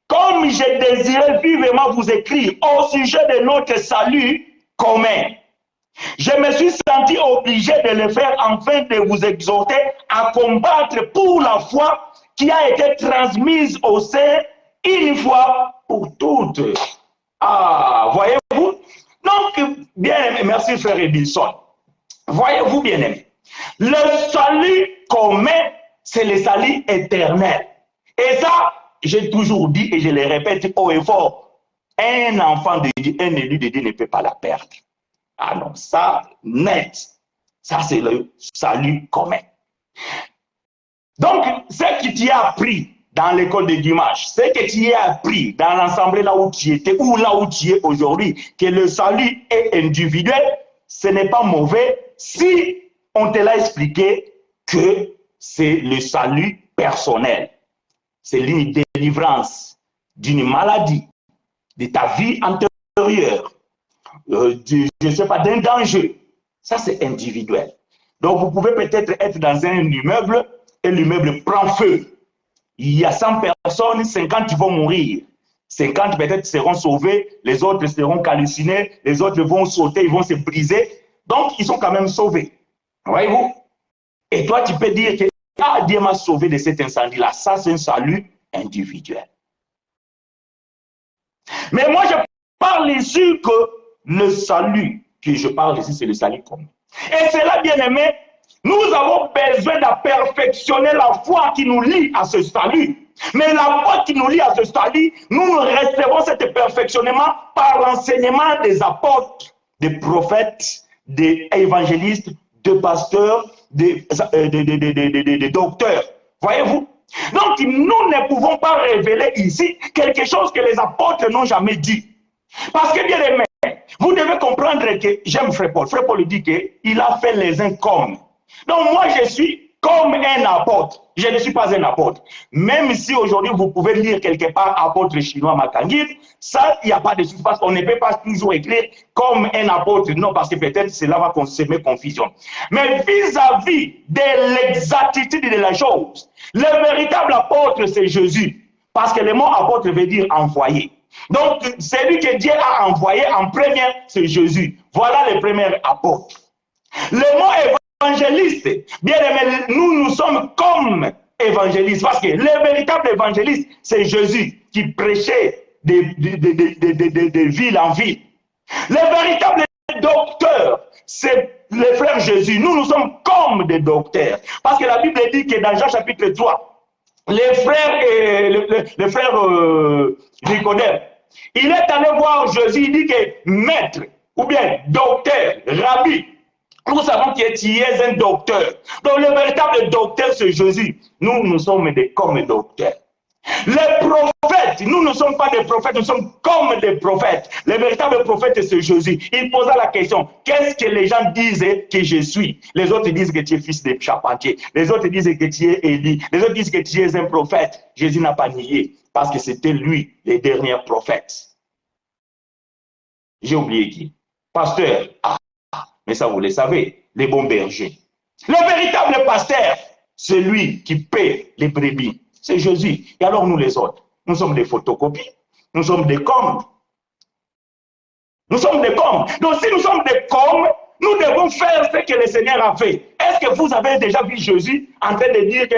comme je désirais vivement vous écrire au sujet de notre salut commun, je me suis senti obligé de le faire afin de vous exhorter à combattre pour la foi qui a été transmise au sein une fois pour toutes. Ah, voyez-vous? Donc, bien aimé, merci frère Edilson. Voyez-vous, bien aimé, le salut commun, c'est le salut éternel. Et ça, j'ai toujours dit et je le répète haut et fort, un enfant de Dieu, un élu de Dieu ne peut pas la perdre. Ah non, ça, net, ça c'est le salut commun. Donc, ce que tu as appris dans l'école de dimanche, ce que tu as appris dans l'assemblée là où tu étais, ou là où tu es aujourd'hui, que le salut est individuel, ce n'est pas mauvais si on te l'a expliqué que c'est le salut personnel. c'est une délivrance d'une maladie, de ta vie antérieure, je ne sais pas, d'un danger. Ça, c'est individuel. Donc, vous pouvez peut-être être dans un immeuble et l'immeuble prend feu. Il y a 100 personnes, 50 vont mourir. 50 peut-être seront sauvés, les autres seront calcinés, les autres vont sauter, ils vont se briser. Donc, ils sont quand même sauvés. Voyez-vous? Et toi, tu peux dire que ah, Dieu m'a sauvé de cet incendie-là. Ça, c'est un salut individuel. Mais moi, je parle ici que le salut que je parle ici, c'est le salut commun. Et c'est là, bien aimé, nous avons besoin de perfectionner la foi qui nous lie à ce salut. Mais la foi qui nous lie à ce salut, nous recevons ce perfectionnement par l'enseignement des apôtres, des prophètes, des évangélistes, des pasteurs, des docteurs. Voyez-vous? Donc, nous ne pouvons pas révéler ici quelque chose que les apôtres n'ont jamais dit. Parce que, bien aimé, vous devez comprendre que, j'aime Frère Paul. Frère Paul dit qu'il a fait les uns comme. Donc, moi, je suis comme un apôtre. Je ne suis pas un apôtre. Même si aujourd'hui, vous pouvez lire quelque part apôtre chinois Makangit, ça, il n'y a pas de souci parce qu'on ne peut pas toujours écrire comme un apôtre. Non, parce que peut-être cela va semer confusion. Mais vis-à-vis de l'exactitude de la chose, le véritable apôtre, c'est Jésus. Parce que le mot apôtre veut dire envoyé. Donc, celui que Dieu a envoyé en premier, c'est Jésus. Voilà le premier apôtre. Le mot évangéliste, bien aimé, nous sommes comme évangélistes, parce que le véritable évangéliste, c'est Jésus qui prêchait de ville en ville. Le véritable docteur, c'est le frère Jésus. Nous sommes comme des docteurs, parce que la Bible dit que dans Jean chapitre 3, le frère Nicodème, il est allé voir Jésus, il dit que maître, ou bien docteur, rabbi, nous savons que tu es un docteur. Donc le véritable docteur, c'est Jésus. Nous sommes comme docteurs. Les prophètes, nous ne sommes pas des prophètes, nous sommes comme des prophètes. Le véritable prophète, c'est Jésus. Il posa la question, qu'est-ce que les gens disent que je suis? Les autres disent que tu es fils de charpentier. Les autres disent que tu es Élie. Les autres disent que tu es un prophète. Jésus n'a pas nié, parce que c'était lui, le dernier prophète. J'ai oublié qui? Pasteur. Ah, mais ça vous le savez, les bons bergers. Le véritable pasteur, c'est lui qui paie les brebis. C'est Jésus. Et alors nous les autres, nous sommes des photocopies. Nous sommes des coms. Nous sommes des coms. Donc si nous sommes des coms, nous devons faire ce que le Seigneur a fait. Est-ce que vous avez déjà vu Jésus en train de dire que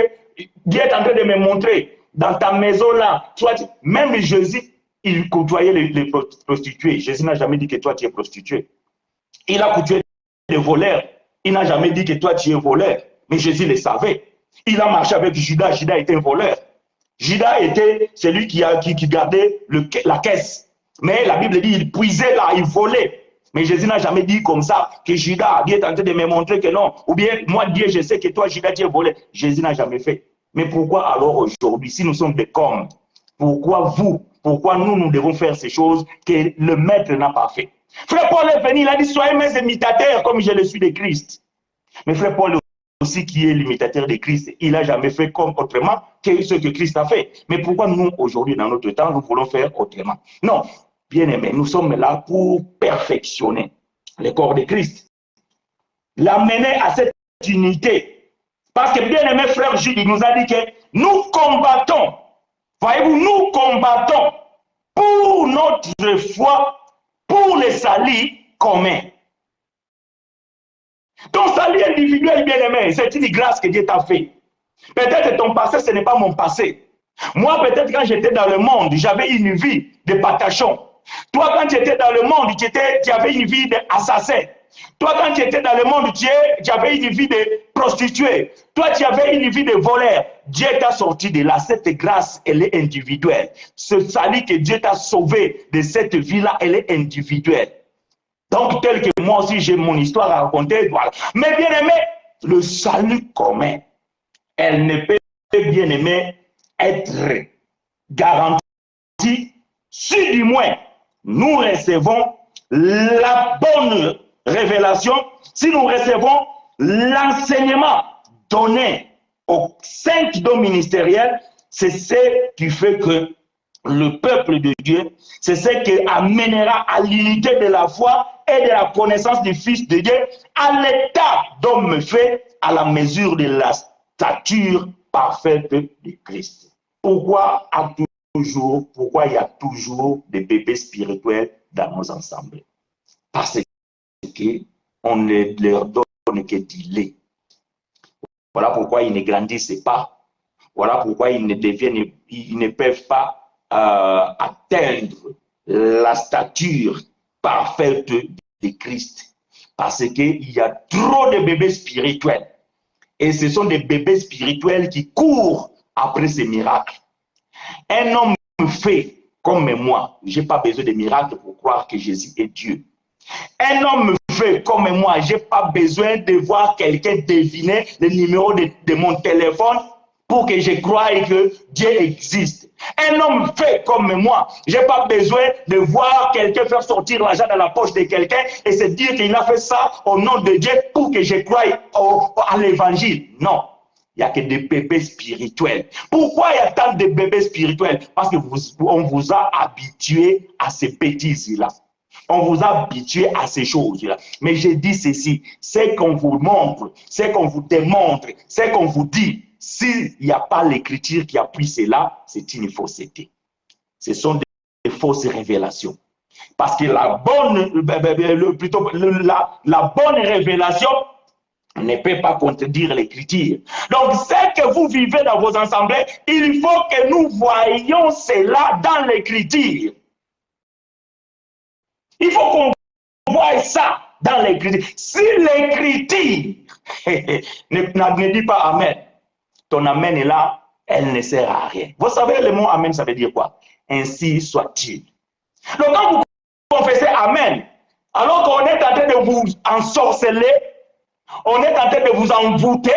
Dieu est en train de me montrer dans ta maison là, toi, même Jésus, il côtoyait les prostituées. Jésus n'a jamais dit que toi tu es prostituée. Il a côtoyé les voleurs. Il n'a jamais dit que toi tu es voleur. Mais Jésus le savait. Il a marché avec Judas. Judas était un voleur. Judas était celui qui gardait la caisse. Mais la Bible dit il puisait là, il volait. Mais Jésus n'a jamais dit comme ça que Judas, Dieu est en train de me montrer que non. Ou bien moi, Dieu, je sais que toi, Judas, tu es volé. Jésus n'a jamais fait. Mais pourquoi alors aujourd'hui, si nous sommes des coms, pourquoi nous devons faire ces choses que le maître n'a pas fait? Frère Paul est venu, il a dit soyez mes imitateurs comme je le suis de Christ. Mais frère Paul aussi qui est l'imitateur de Christ, il n'a jamais fait comme autrement que ce que Christ a fait. Mais pourquoi nous, aujourd'hui, dans notre temps, nous voulons faire autrement? Non, bien aimé, nous sommes là pour perfectionner le corps de Christ, l'amener à cette unité. Parce que bien aimé frère Jules, il nous a dit que nous combattons, voyez-vous, nous combattons pour notre foi, pour le salut commun. Ton salut individuel, bien aimé, c'est une grâce que Dieu t'a fait. Peut-être ton passé, ce n'est pas mon passé. Moi, peut-être quand j'étais dans le monde, j'avais une vie de patachon. Toi, quand tu étais dans le monde, tu avais une vie d'assassin. Toi, quand tu étais dans le monde, tu avais une vie de prostituée. Toi, tu avais une vie de voleur. Dieu t'a sorti de là. Cette grâce, elle est individuelle. Ce salut que Dieu t'a sauvé de cette vie-là, elle est individuelle. Donc, tel que moi aussi, j'ai mon histoire à raconter, voilà. Mais bien aimé, le salut commun, elle ne peut bien aimé être garantie si du moins nous recevons la bonne révélation, si nous recevons l'enseignement donné aux 5 dons ministériels, c'est ce qui fait que le peuple de Dieu, c'est ce qui amènera à l'unité de la foi et de la connaissance du Fils de Dieu, à l'état d'homme fait, à la mesure de la stature parfaite de Christ. Pourquoi il y a toujours des bébés spirituels dans nos assemblées? Parce qu'on ne leur donne que du lait. Voilà pourquoi ils ne grandissent pas. Voilà pourquoi ils ne peuvent pas atteindre la stature parfaite de Christ. Parce qu'il y a trop de bébés spirituels. Et ce sont des bébés spirituels qui courent après ces miracles. Un homme fait comme moi, je n'ai pas besoin de miracles pour croire que Jésus est Dieu. Un homme fait comme moi, je n'ai pas besoin de voir quelqu'un deviner le numéro de mon téléphone pour que je croie que Dieu existe. Un homme fait comme moi, je n'ai pas besoin de voir quelqu'un faire sortir l'argent dans la poche de quelqu'un et se dire qu'il a fait ça au nom de Dieu pour que je croie à l'évangile. Non. Il n'y a que des bébés spirituels. Pourquoi il y a tant de bébés spirituels? Parce qu'on vous a habitué à ces bêtises-là. On vous a habitué à ces choses-là. Mais je dis ceci, c'est qu'on vous montre, c'est qu'on vous démontre, c'est qu'on vous dit, s'il n'y a pas l'écriture qui appuie cela, c'est une fausseté. Ce sont des fausses révélations. Parce que la bonne révélation ne peut pas contredire l'écriture. Donc, ce que vous vivez dans vos assemblées, il faut que nous voyions cela dans l'écriture. Il faut qu'on voie ça dans l'écriture. Si l'écriture ne dit pas Amen, ton Amen est là, elle ne sert à rien. Vous savez, le mot Amen, ça veut dire quoi? Ainsi soit-il. Donc, quand vous confessez Amen, alors qu'on est en train de vous ensorceler, on est en train de vous envoûter,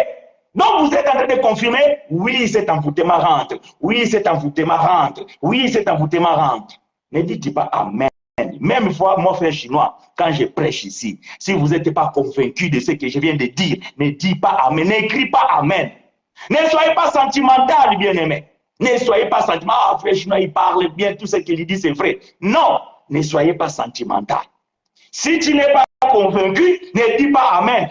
donc vous êtes en train de confirmer, oui, cet envoûtement rentre, oui, cet envoûtement rentre, oui, cet envoûtement rentre. Ne dites pas Amen. Même moi, frère chinois, quand je prêche ici, si vous n'êtes pas convaincu de ce que je viens de dire, ne dites pas Amen, n'écris pas Amen. Ne soyez pas sentimental, bien-aimé. Ne soyez pas sentimental. Ah, frère chinois, il parle bien, tout ce qu'il dit, c'est vrai. Non, ne soyez pas sentimental. Si tu n'es pas convaincu, ne dis pas Amen.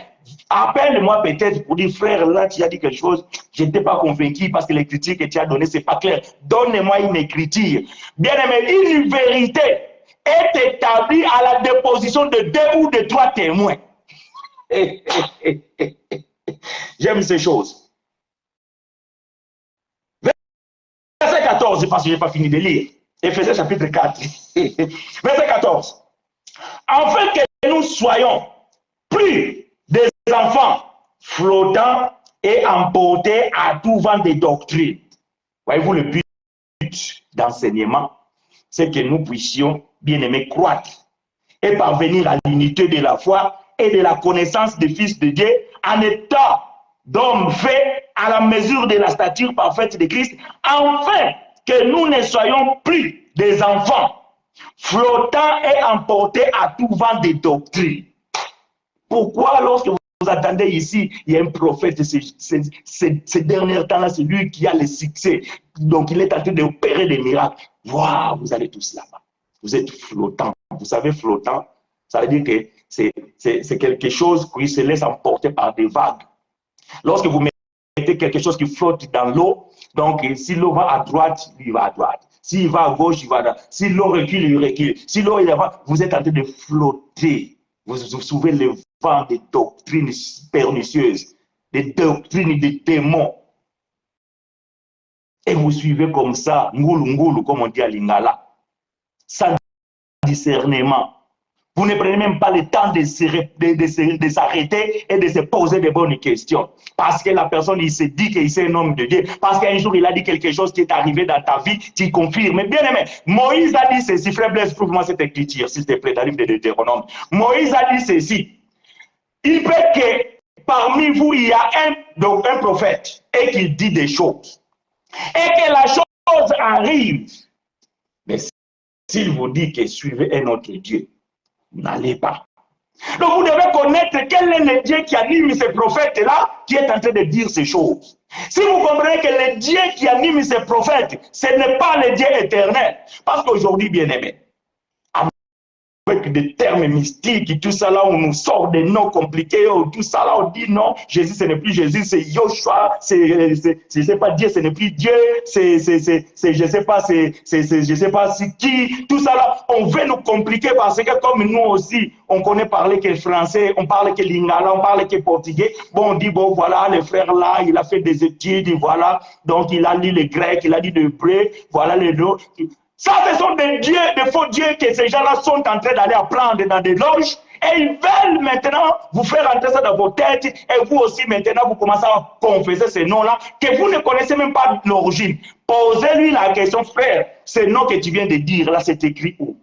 Appelle-moi peut-être pour dire, frère, là, tu as dit quelque chose, je n'étais pas convaincu parce que l'écriture que tu as donnée, ce n'est pas clair. Donne-moi une écriture. Bien-aimé, une vérité est établie à la déposition de 2 ou de 3 témoins. J'aime ces choses. Verset 14, parce que je n'ai pas fini de lire. Éphésiens chapitre 4. Verset 14. Afin que nous soyons plus des enfants flottants et emportés à tout vent de doctrine. Voyez-vous, le but d'enseignement, c'est que nous puissions, bien aimés, croître et parvenir à l'unité de la foi et de la connaissance du Fils de Dieu en état d'homme fait à la mesure de la stature parfaite de Christ, afin que nous ne soyons plus des enfants flottants et emportés à tout vent de doctrine. Pourquoi, lorsque vous attendez ici, il y a un prophète, ces derniers temps-là, c'est lui qui a le succès. Donc, il est en train d'opérer des miracles. Waouh, vous allez tous là-bas. Vous êtes flottants. Vous savez, flottant, ça veut dire que c'est quelque chose qui se laisse emporter par des vagues. Lorsque vous mettez quelque chose qui flotte dans l'eau, donc si l'eau va à droite, il va à droite. S'il va à gauche, il va à droite. Si l'eau recule, il recule. Si l'eau est là-bas, vous êtes en train de flotter. Vous soulevez le vent des doctrines pernicieuses, des doctrines des démons. Et vous suivez comme ça, ngoulou ngoulou, comme on dit à Lingala, sans discernement. Vous ne prenez même pas le temps de s'arrêter et de se poser de bonnes questions. Parce que la personne, il se dit qu'il est un homme de Dieu. Parce qu'un jour, il a dit quelque chose qui est arrivé dans ta vie, tu confirmes. Mais bien aimé, Moïse a dit ceci. Frère Blaise, trouve-moi cette écriture, s'il te plaît, dans le livre de Deutéronome. Moïse a dit ceci. Il peut que parmi vous, il y a un prophète et qu'il dit des choses. Et que la chose arrive. Mais s'il vous dit que suivez un autre Dieu, n'allez pas. Donc vous devez connaître quel est le Dieu qui anime ces prophètes-là, qui est en train de dire ces choses. Si vous comprenez que le Dieu qui anime ces prophètes, ce n'est pas le Dieu éternel. Parce qu'aujourd'hui, bien aimé, avec des termes mystiques, tout ça là, on nous sort des noms compliqués, tout ça là, on dit non, Jésus, ce n'est plus Jésus, c'est Yoshua, je sais pas, Dieu, ce n'est plus Dieu, je sais pas, je sais pas c'est qui, tout ça là, on veut nous compliquer parce que comme nous aussi, on connaît parler que le français, on parle que l'ingala, on parle que le portugais, bon, on dit, bon, voilà, le frère là, il a fait des études, voilà, donc il a lu le grec, il a lu l'hébreu, voilà les noms. Ça, ce sont des dieux, des faux dieux que ces gens-là sont en train d'aller apprendre dans des loges et ils veulent maintenant vous faire entrer ça dans vos têtes et vous aussi maintenant vous commencez à confesser ces noms-là que vous ne connaissez même pas l'origine. Posez-lui la question, frère, ce nom que tu viens de dire là, c'est écrit où?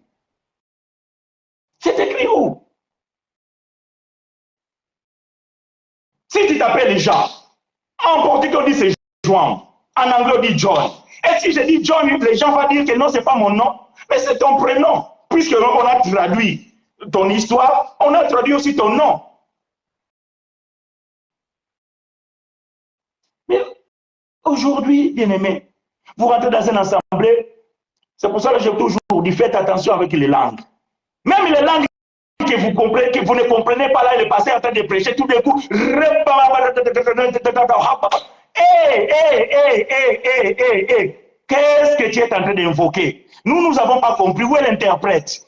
C'est écrit où? Si tu t'appelles Jean, en portugais on dit c'est Joan, en anglais on dit John. Et si je dis John, les gens vont dire que non, ce n'est pas mon nom, mais c'est ton prénom. Puisqu'on a traduit ton histoire, on a traduit aussi ton nom. Mais aujourd'hui, bien aimé, vous rentrez dans une assemblée, c'est pour ça que j'ai toujours dit, faites attention avec les langues. Même les langues que vous comprenez, que vous ne comprenez pas, là, il est passé en train de prêcher, tout d'un coup, qu'est-ce que tu es en train d'invoquer? Nous n'avons pas compris. Où est l'interprète?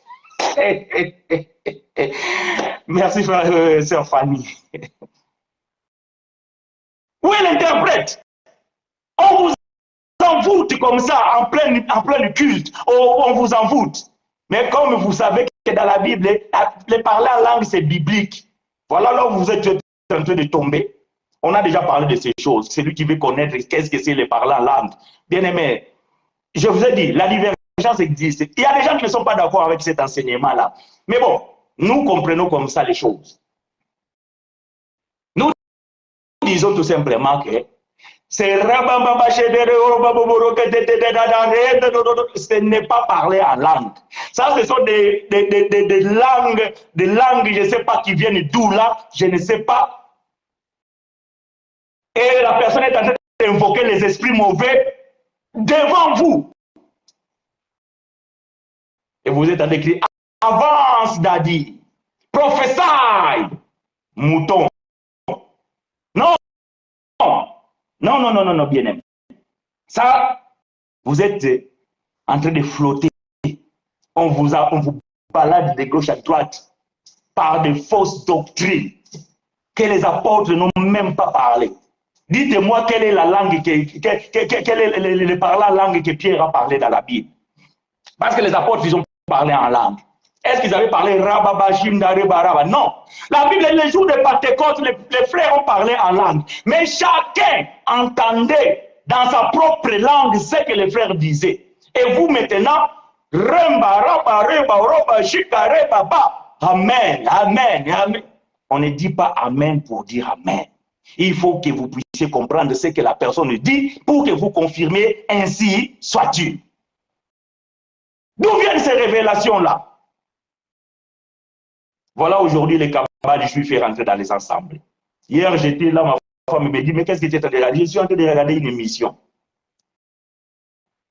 Merci, sœur Fanny. Où est l'interprète? On vous envoûte comme ça, en plein culte. On vous envoûte. Mais comme vous savez que dans la Bible, les parler en langue, c'est biblique. Voilà là où vous êtes en train de tomber. On a déjà parlé de ces choses. Celui qui veut connaître qu'est-ce que c'est les parler en langue. Bien aimé, je vous ai dit, la divergence existe. Il y a des gens qui ne sont pas d'accord avec cet enseignement-là. Mais bon, nous comprenons comme ça les choses. Nous disons tout simplement que ce n'est pas parler en langue. Ça, ce sont des langues, je ne sais pas, qui viennent d'où là, je ne sais pas. Et la personne est en train d'invoquer les esprits mauvais devant vous. Et vous êtes en train de crier, avance Dadi, prophétie, mouton. Non, non, bien aimé. Ça, vous êtes en train de flotter. On vous balade de gauche à droite par de fausses doctrines que les apôtres n'ont même pas parlé. Dites-moi quelle est la langue, quelle est le parlant langue que Pierre a parlé dans la Bible. Parce que les apôtres, ils ont parlé en langue. Est-ce qu'ils avaient parlé Rababashim Darebaraba? Non. La Bible, les jours de Pentecôte, les frères ont parlé en langue. Mais chacun entendait dans sa propre langue ce que les frères disaient. Et vous maintenant, Amen, Amen, Amen. On ne dit pas Amen pour dire Amen. Il faut que vous puissiez comprendre ce que la personne dit pour que vous confirmiez ainsi soit-il. D'où viennent ces révélations-là? Voilà aujourd'hui les cabales juifs est rentré dans les ensembles. Hier, j'étais là, ma femme me dit, mais qu'est-ce que tu es en train de regarder? Je suis en train de regarder une émission.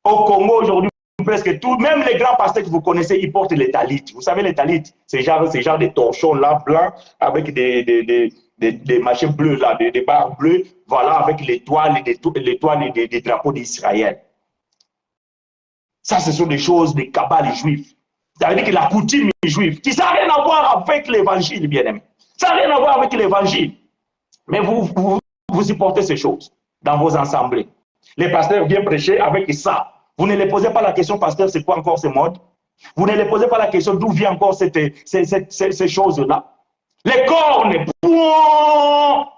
Au Congo, aujourd'hui, presque tout, même les grands pasteurs que vous connaissez, ils portent les talites. Vous savez, les talites, c'est genre de torchons là, blancs, avec des machins bleus là, des barres bleues, voilà, avec l'étoile et des drapeaux d'Israël. Ça, ce sont des choses des cabales juifs. Ça veut dire que la coutume juive, qui n'a rien à voir avec l'évangile, bien aimé. Ça n'a rien à voir avec l'évangile. Mais vous supportez ces choses dans vos assemblées. Les pasteurs viennent prêcher avec ça. Vous ne les posez pas la question, pasteur, c'est quoi encore ces modes? Vous ne les posez pas la question d'où vient encore ces choses-là. Les cornes, point.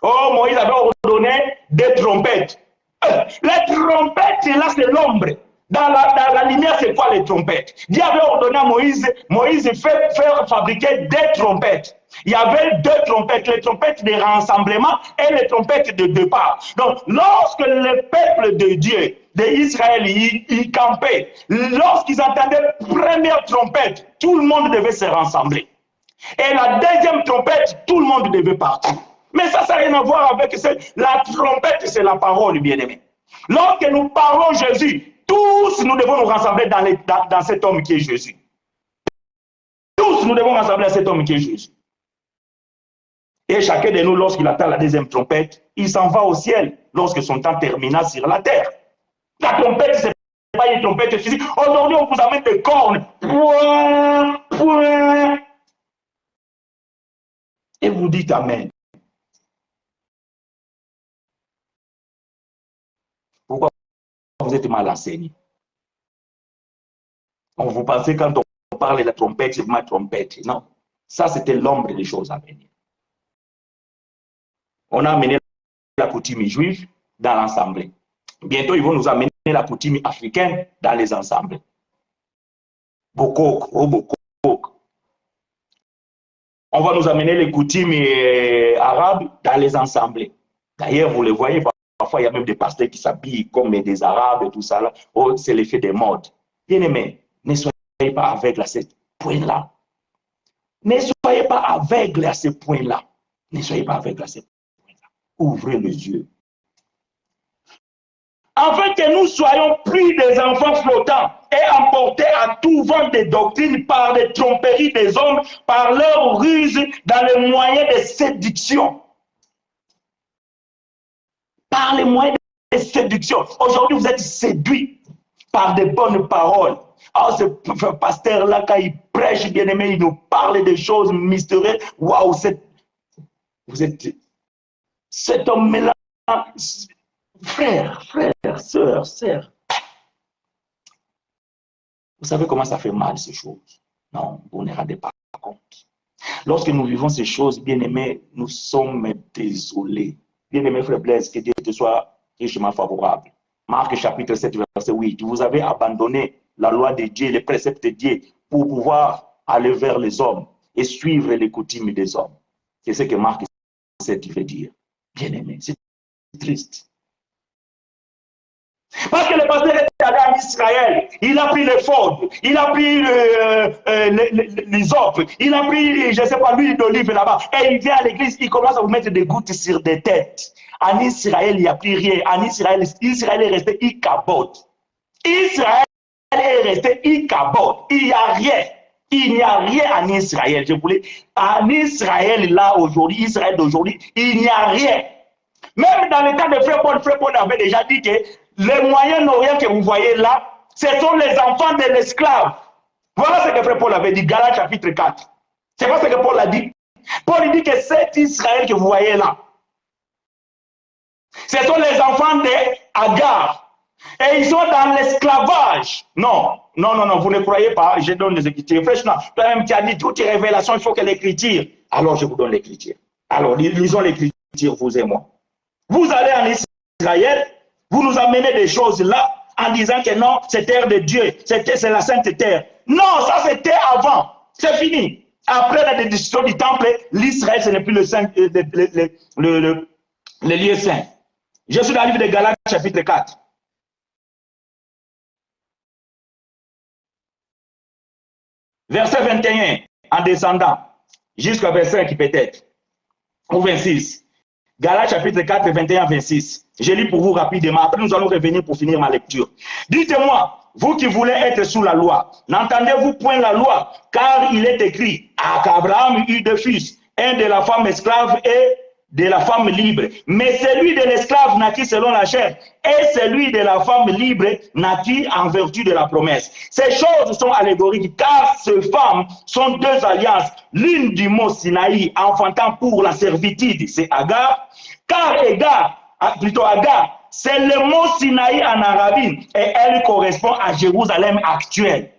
Oh, Moïse avait ordonné des trompettes. Les trompettes, là, c'est l'ombre. Dans la lumière, c'est quoi les trompettes? Dieu avait ordonné à Moïse fait fabriquer des trompettes. Il y avait deux trompettes, les trompettes de rassemblement et les trompettes de départ. Donc, lorsque le peuple de Dieu, d'Israël, il campait, lorsqu'ils entendaient la première trompette, tout le monde devait se rassembler. Et la deuxième trompette, tout le monde devait partir. Mais ça n'a rien à voir avec la trompette, c'est la parole, bien-aimé. Lorsque nous parlons Jésus, tous nous devons nous rassembler dans cet homme qui est Jésus. Tous nous devons rassembler à cet homme qui est Jésus. Et chacun de nous, lorsqu'il attend la deuxième trompette, il s'en va au ciel lorsque son temps termina sur la terre. La trompette, ce n'est pas une trompette physique. Aujourd'hui, on vous amène des cornes. Et vous dites Amen. Pourquoi vous êtes mal enseigné? Vous pensez quand on parle de la trompette, c'est ma trompette. Non, ça c'était l'ombre des choses à venir. On a amené la coutume juive dans l'assemblée. Bientôt, ils vont nous amener la coutume africaine dans les assemblées. Bokok, oh Bokok. On va nous amener les coutumes arabes dans les assemblées. D'ailleurs, vous le voyez, parfois il y a même des pasteurs qui s'habillent comme des arabes et tout ça. Là. Oh, c'est l'effet des modes. Bien-aimés, ne soyez pas aveugles à ce point-là. Ne soyez pas aveugles à ce point-là. Ne soyez pas aveugles à ce point-là. Ouvrez les yeux. Afin que nous soyons pris des enfants flottants et emportés à tout vent des doctrines par des tromperies des hommes, par leur ruse dans les moyens de séduction. Par les moyens de séduction. Aujourd'hui, vous êtes séduits par des bonnes paroles. Oh, ce pasteur-là, quand il prêche, bien aimé, il nous parle des choses mystérieuses. Waouh, vous êtes cet homme-là. Frère, sœur. Vous savez comment ça fait mal ces choses? Non, vous ne rendez pas compte. Lorsque nous vivons ces choses, bien-aimés, nous sommes désolés. Bien-aimé frère Blaise, que Dieu te soit richement favorable. Marc chapitre 7, verset 8. Vous avez abandonné la loi de Dieu, les préceptes de Dieu, pour pouvoir aller vers les hommes et suivre les coutumes des hommes. C'est ce que Marc 7 veut dire. Bien-aimé, c'est triste. Parce que le pasteur est allé en Israël, il a pris les faudes, il a pris les offres, il a pris, je ne sais pas, l'huile d'olive là-bas, et il vient à l'église, il commence à vous mettre des gouttes sur des têtes. En Israël, il n'y a plus rien. En Israël, Israël est resté Ichabod. Israël est resté Ichabod. Il n'y a rien. Il n'y a rien en Israël. Je voulais, en Israël, là, aujourd'hui, Israël d'aujourd'hui, il n'y a rien. Même dans le temps de Frère Paul avait déjà dit que les Moyen-Orient que vous voyez là, ce sont les enfants de l'esclave. Voilà ce que Frère Paul avait dit, Galates chapitre 4. C'est pas ce que Paul a dit. Paul dit que cet Israël que vous voyez là, ce sont les enfants d'Agar. Et ils sont dans l'esclavage. Non, vous ne croyez pas. Je donne des écritures. Toi-même, tu as dit toutes les révélations, il faut que l'écriture. Alors, je vous donne l'écriture. Alors, lisons l'écriture, vous et moi. Vous allez en Israël, vous nous amenez des choses là, en disant que non, c'est terre de Dieu, c'est la sainte terre. Non, ça c'était avant. C'est fini. Après la destruction du temple, l'Israël, ce n'est plus le lieu saint. Je suis dans le livre de Galates, chapitre 4. Verset 21, en descendant, jusqu'au verset 5 peut-être, ou 26. Galates, chapitre 4, 21, 26. Je lis pour vous rapidement. Après, nous allons revenir pour finir ma lecture. Dites-moi, vous qui voulez être sous la loi, n'entendez-vous point la loi? Car il est écrit, qu'Abraham eut deux fils, un de la femme esclave et de la femme libre. Mais celui de l'esclave naquit selon la chair, et celui de la femme libre naquit en vertu de la promesse. Ces choses sont allégoriques, car ces femmes sont deux alliances. L'une du mot Sinaï, enfantant pour la servitude, c'est Agar, car Agar, c'est le mot Sinaï en arabie, et elle correspond à Jérusalem actuelle.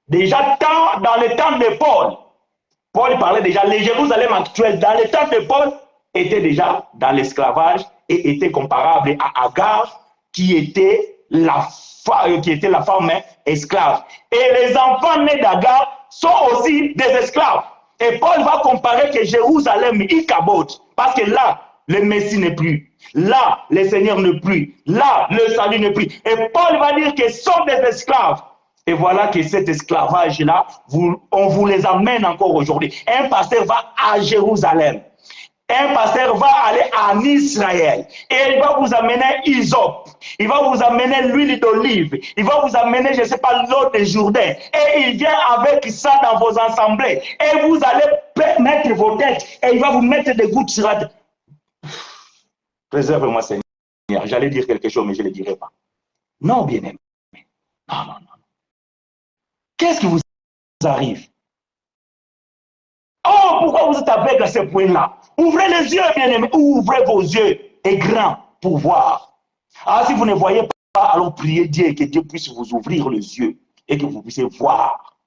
Déjà, dans le temps de Paul parlait déjà, le Jérusalem actuel, dans le temps de Paul, était déjà dans l'esclavage et était comparable à Agar, qui était la femme esclave. Et les enfants nés d'Agar sont aussi des esclaves. Et Paul va comparer que Jérusalem, Ichabod, parce que là, le Messie n'est plus. Là, le Seigneur n'est plus. Là, le salut n'est plus. Et Paul va dire que ce sont des esclaves. Et voilà que cet esclavage-là, on vous les amène encore aujourd'hui. Un pasteur va à Jérusalem. Un pasteur va aller en Israël et il va vous amener hysope, il va vous amener l'huile d'olive, il va vous amener, je ne sais pas, l'eau de Jourdain. Et il vient avec ça dans vos assemblées. Et vous allez mettre vos têtes et il va vous mettre des gouttes sur la tête. Préserve-moi, Seigneur. J'allais dire quelque chose, mais je ne le dirai pas. Non, bien-aimé. Non, non, non. Qu'est-ce qui vous arrive? Oh, pourquoi vous êtes aveugle à ce point-là? Ouvrez les yeux, bien-aimés. Ouvrez vos yeux et grands pour voir. Alors, si vous ne voyez pas, alors priez Dieu, que Dieu puisse vous ouvrir les yeux et que vous puissiez voir.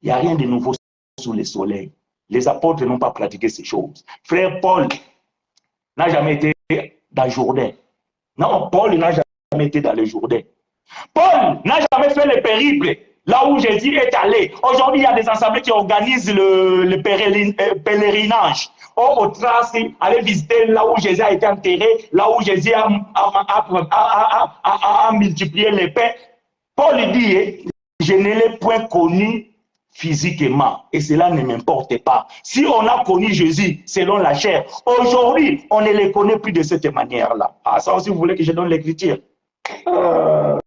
Il n'y a rien de nouveau sous le soleil. Les apôtres n'ont pas pratiqué ces choses. Frère Paul n'a jamais été dans le Jourdain. Non, Paul n'a jamais été dans le Jours. Paul n'a jamais fait le périple là où Jésus est allé. Aujourd'hui, il y a des assemblées qui organisent le pèlerinage. Au Thrace, aller visiter là où Jésus a été enterré, là où Jésus a multiplié les pains. Paul dit, je ne l'ai point connu physiquement, et cela ne m'importe pas. Si on a connu Jésus selon la chair, aujourd'hui, on ne le connaît plus de cette manière-là. Ah, ça aussi, vous voulez que je donne l'écriture? Alors,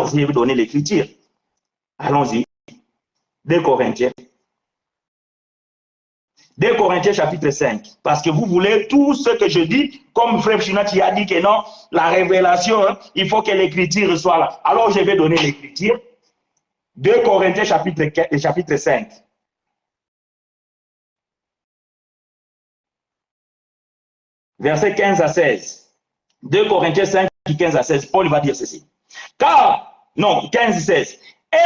je vais vous donner l'écriture. Allons-y. 2 Corinthiens. 2 Corinthiens chapitre 5. Parce que vous voulez tout ce que je dis, comme Frère Chinati a dit que non, la révélation, hein, il faut que l'écriture soit là. Alors, je vais donner l'écriture. 2 Corinthiens chapitre 5. Versets 15 à 16. 2 Corinthiens 5, 15 à 16. Paul va dire ceci. Car, non, 15 et 16. Et,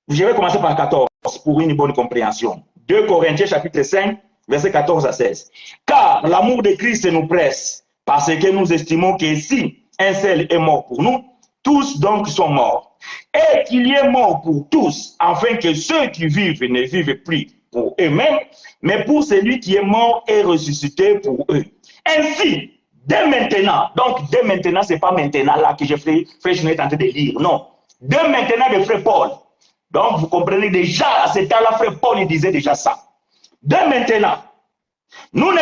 je vais commencer par 14 pour une bonne compréhension. 2 Corinthiens chapitre 5, versets 14 à 16. Car l'amour de Christ nous presse, parce que nous estimons que si un seul est mort pour nous, tous donc sont morts. Et qu'il y ait mort pour tous, afin que ceux qui vivent ne vivent plus pour eux-mêmes, mais pour celui qui est mort et ressuscité pour eux. Ainsi, dès maintenant, donc dès maintenant, ce n'est pas maintenant là que je ferai, je suis en train de lire, non. Dès maintenant de Frère Paul. Donc vous comprenez déjà, à ce temps-là, Frère Paul il disait déjà ça. Dès maintenant, nous ne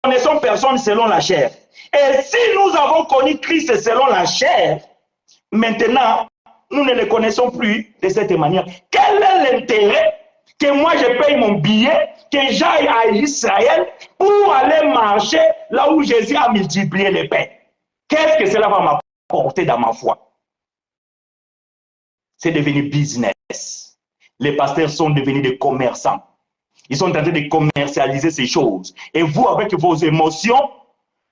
connaissons personne selon la chair. Et si nous avons connu Christ selon la chair, maintenant, nous ne le connaissons plus de cette manière. Quel est l'intérêt que moi je paye mon billet, que j'aille à Israël pour aller marcher là où Jésus a multiplié les pains? Qu'est-ce que cela va m'apporter dans ma foi? C'est devenu business. Les pasteurs sont devenus des commerçants. Ils sont en train de commercialiser ces choses. Et vous, avec vos émotions,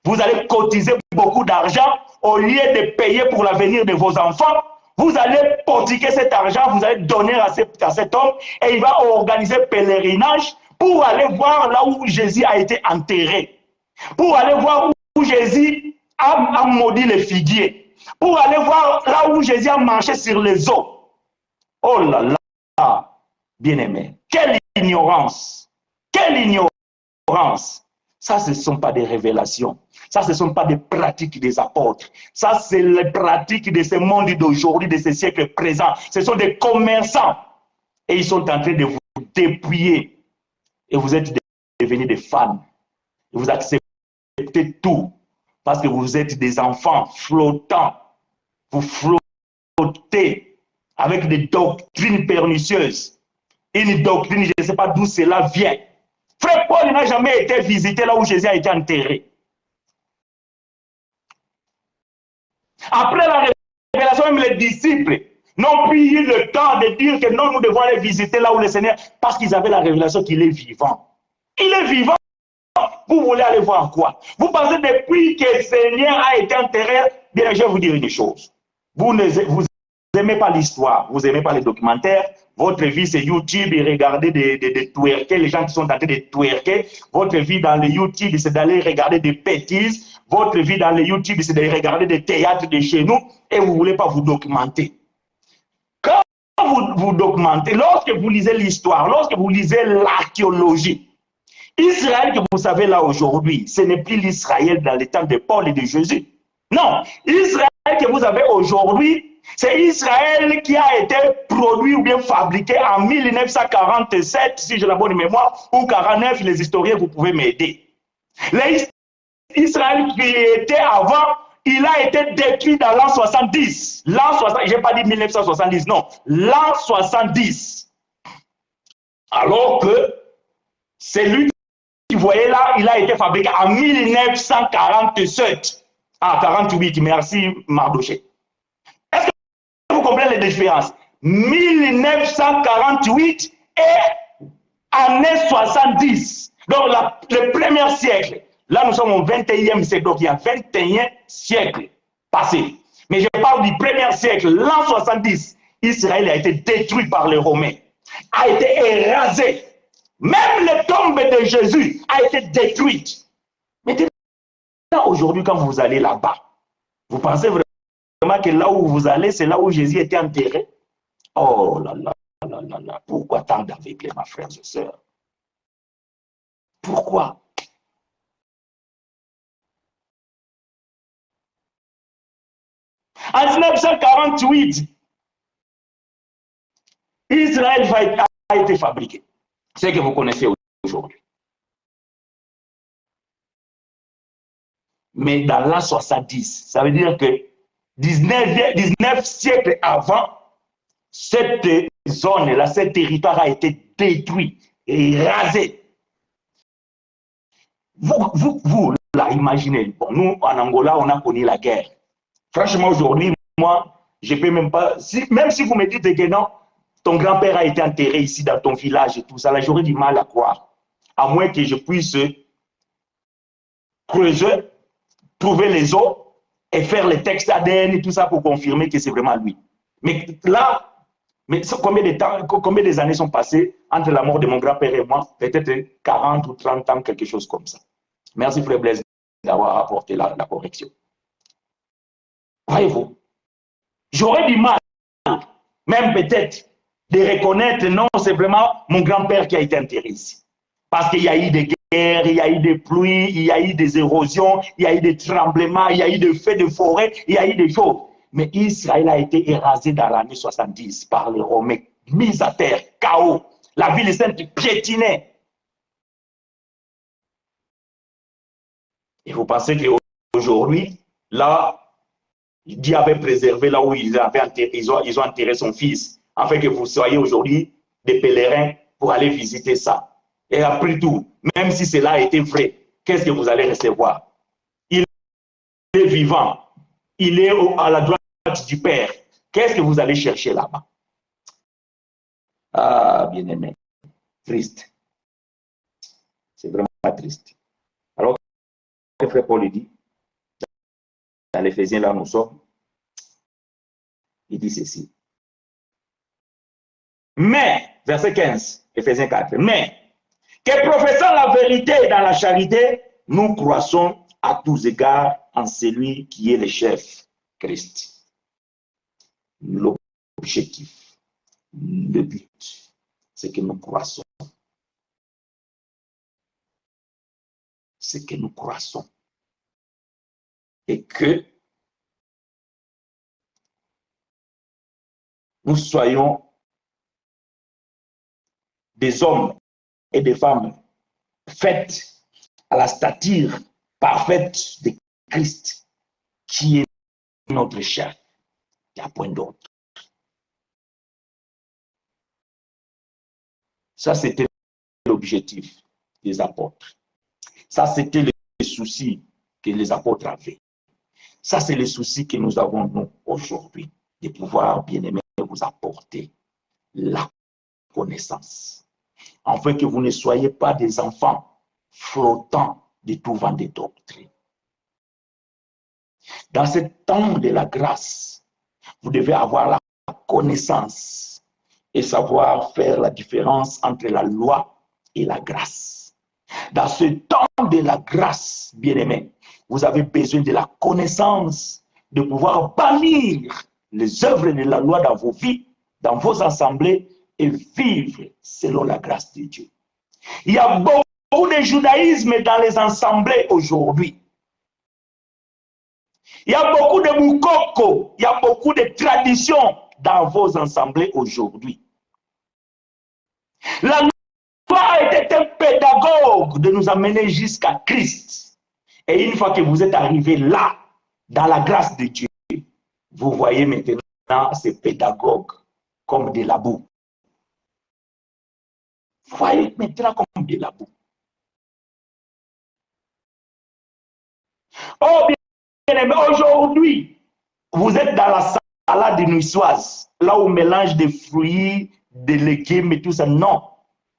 vous allez cotiser beaucoup d'argent au lieu de payer pour l'avenir de vos enfants. Vous allez portiquer cet argent, vous allez donner à cet homme et il va organiser pèlerinage pour aller voir là où Jésus a été enterré. Pour aller voir où Jésus a maudit les figuiers. Pour aller voir là où Jésus a marché sur les eaux. Oh là là, bien-aimé, quelle ignorance! Quelle ignorance! Ça, ce ne sont pas des révélations. Ça, ce ne sont pas des pratiques des apôtres. Ça, c'est les pratiques de ce monde d'aujourd'hui, de ce siècle présent. Ce sont des commerçants. Et ils sont en train de vous dépouiller. Et vous êtes devenus des fans. Et vous acceptez tout. Parce que vous êtes des enfants flottants. Vous flottez avec des doctrines pernicieuses. Une doctrine, je ne sais pas d'où cela vient. Frère Paul n'a jamais été visité là où Jésus a été enterré. Après la révélation, même les disciples n'ont plus eu le temps de dire que non, nous devons aller visiter là où le Seigneur, parce qu'ils avaient la révélation qu'il est vivant. Il est vivant. Vous voulez aller voir quoi? Vous pensez depuis que le Seigneur a été enterré? Bien, je vais vous dire une chose. Vous n'aimez pas l'histoire, vous n'aimez pas les documentaires. Votre vie, c'est YouTube et regarder des twerker, les gens qui sont en train de twerker. Votre vie dans le YouTube, c'est d'aller regarder des bêtises. Votre vie dans le YouTube, c'est de regarder des théâtres de chez nous et vous ne voulez pas vous documenter. Quand vous documentez, lorsque vous lisez l'histoire, lorsque vous lisez l'archéologie, Israël que vous savez là aujourd'hui, ce n'est plus l'Israël dans les temps de Paul et de Jésus. Non, Israël que vous avez aujourd'hui, c'est Israël qui a été produit ou bien fabriqué en 1947, si j'ai la bonne mémoire, ou 49, les historiens, vous pouvez m'aider. L'Israël qui était avant, il a été détruit dans l'an 70. L'an 60, je n'ai pas dit 1970, non, l'an 70. Alors que celui que vous voyez là, il a été fabriqué en 1947. Ah, 48, merci Mardoché. Est-ce que vous comprenez les différences? 1948 et année 70. Donc, le premier siècle. Là, nous sommes au 21e siècle. Donc, il y a 21 siècles passés. Mais je parle du premier siècle. L'an 70, Israël a été détruit par les Romains. A été érasé. Même les tombes de Jésus a été détruite. Maintenant, aujourd'hui, quand vous allez là-bas, vous pensez vraiment que là où vous allez, c'est là où Jésus était enterré? Oh là là là là là. Pourquoi tant d'aveugles, mes frères et sœurs? Pourquoi? En 1948, Israël a été fabriqué. C'est ce que vous connaissez aujourd'hui. Mais dans l'an 70, ça veut dire que 19 siècles avant, cette zone-là, ce territoire a été détruit et rasé. Vous là, imaginez, bon, nous, en Angola, on a connu la guerre. Franchement, aujourd'hui, moi, je ne peux même pas, même si vous me dites que non, ton grand-père a été enterré ici dans ton village et tout ça, là, j'aurais du mal à croire. À moins que je puisse creuser, trouver les os et faire les textes ADN et tout ça pour confirmer que c'est vraiment lui. Mais là, combien des années sont passées entre la mort de mon grand-père et moi? Peut-être 40 ou 30 ans, quelque chose comme ça. Merci, Frère Blaise, d'avoir apporté la correction. Voyez-vous, j'aurais du mal, même peut-être, de reconnaître, non, c'est vraiment mon grand-père qui a été enterré ici. Parce qu'il y a eu des guerres, il y a eu des pluies, il y a eu des érosions, il y a eu des tremblements, il y a eu des feux de forêt, il y a eu des choses. Mais Israël a été érasé dans l'année 70 par les Romains, mis à terre, chaos. La ville sainte piétinait. Et vous pensez qu'aujourd'hui, là, Dieu avait préservé là où ils ont enterré son fils, afin que vous soyez aujourd'hui des pèlerins pour aller visiter ça. Et après tout, même si cela a été vrai, qu'est-ce que vous allez recevoir? Il est vivant, il est à la droite du Père. Qu'est-ce que vous allez chercher là-bas? Ah, bien-aimé, triste. C'est vraiment triste. Alors, que Frère Paul dit, dans l'Éphésiens, là nous sommes, il dit ceci. Mais, verset 15, Éphésiens 4, mais, que professant la vérité dans la charité, nous croissons à tous égards en celui qui est le chef, Christ. L'objectif, le but, c'est que nous croissons. C'est que nous croissons. Et que nous soyons des hommes et des femmes faites à la stature parfaite de Christ, qui est notre chef. Il n'y a point d'autre. Ça, c'était l'objectif des apôtres. Ça, c'était le souci que les apôtres avaient. Ça, c'est le souci que nous avons, nous, aujourd'hui, de pouvoir, bien aimé, vous apporter la connaissance, afin que vous ne soyez pas des enfants flottants de tout vent de doctrine. Dans ce temps de la grâce, vous devez avoir la connaissance et savoir faire la différence entre la loi et la grâce. Dans ce temps de la grâce, bien-aimés, vous avez besoin de la connaissance, de pouvoir bannir les œuvres de la loi dans vos vies, dans vos assemblées, et vivre selon la grâce de Dieu. Il y a beaucoup de judaïsme dans les assemblées aujourd'hui. Il y a beaucoup de moukoko, il y a beaucoup de traditions dans vos assemblées aujourd'hui. La loi était un pédagogue de nous amener jusqu'à Christ. Et une fois que vous êtes arrivé là, dans la grâce de Dieu, vous voyez maintenant ces pédagogues comme de la boue. Vous voyez maintenant comme de la boue. Oh bien aimé, aujourd'hui, vous êtes dans la salade niçoise, là où on mélange des fruits, des légumes et tout ça. Non,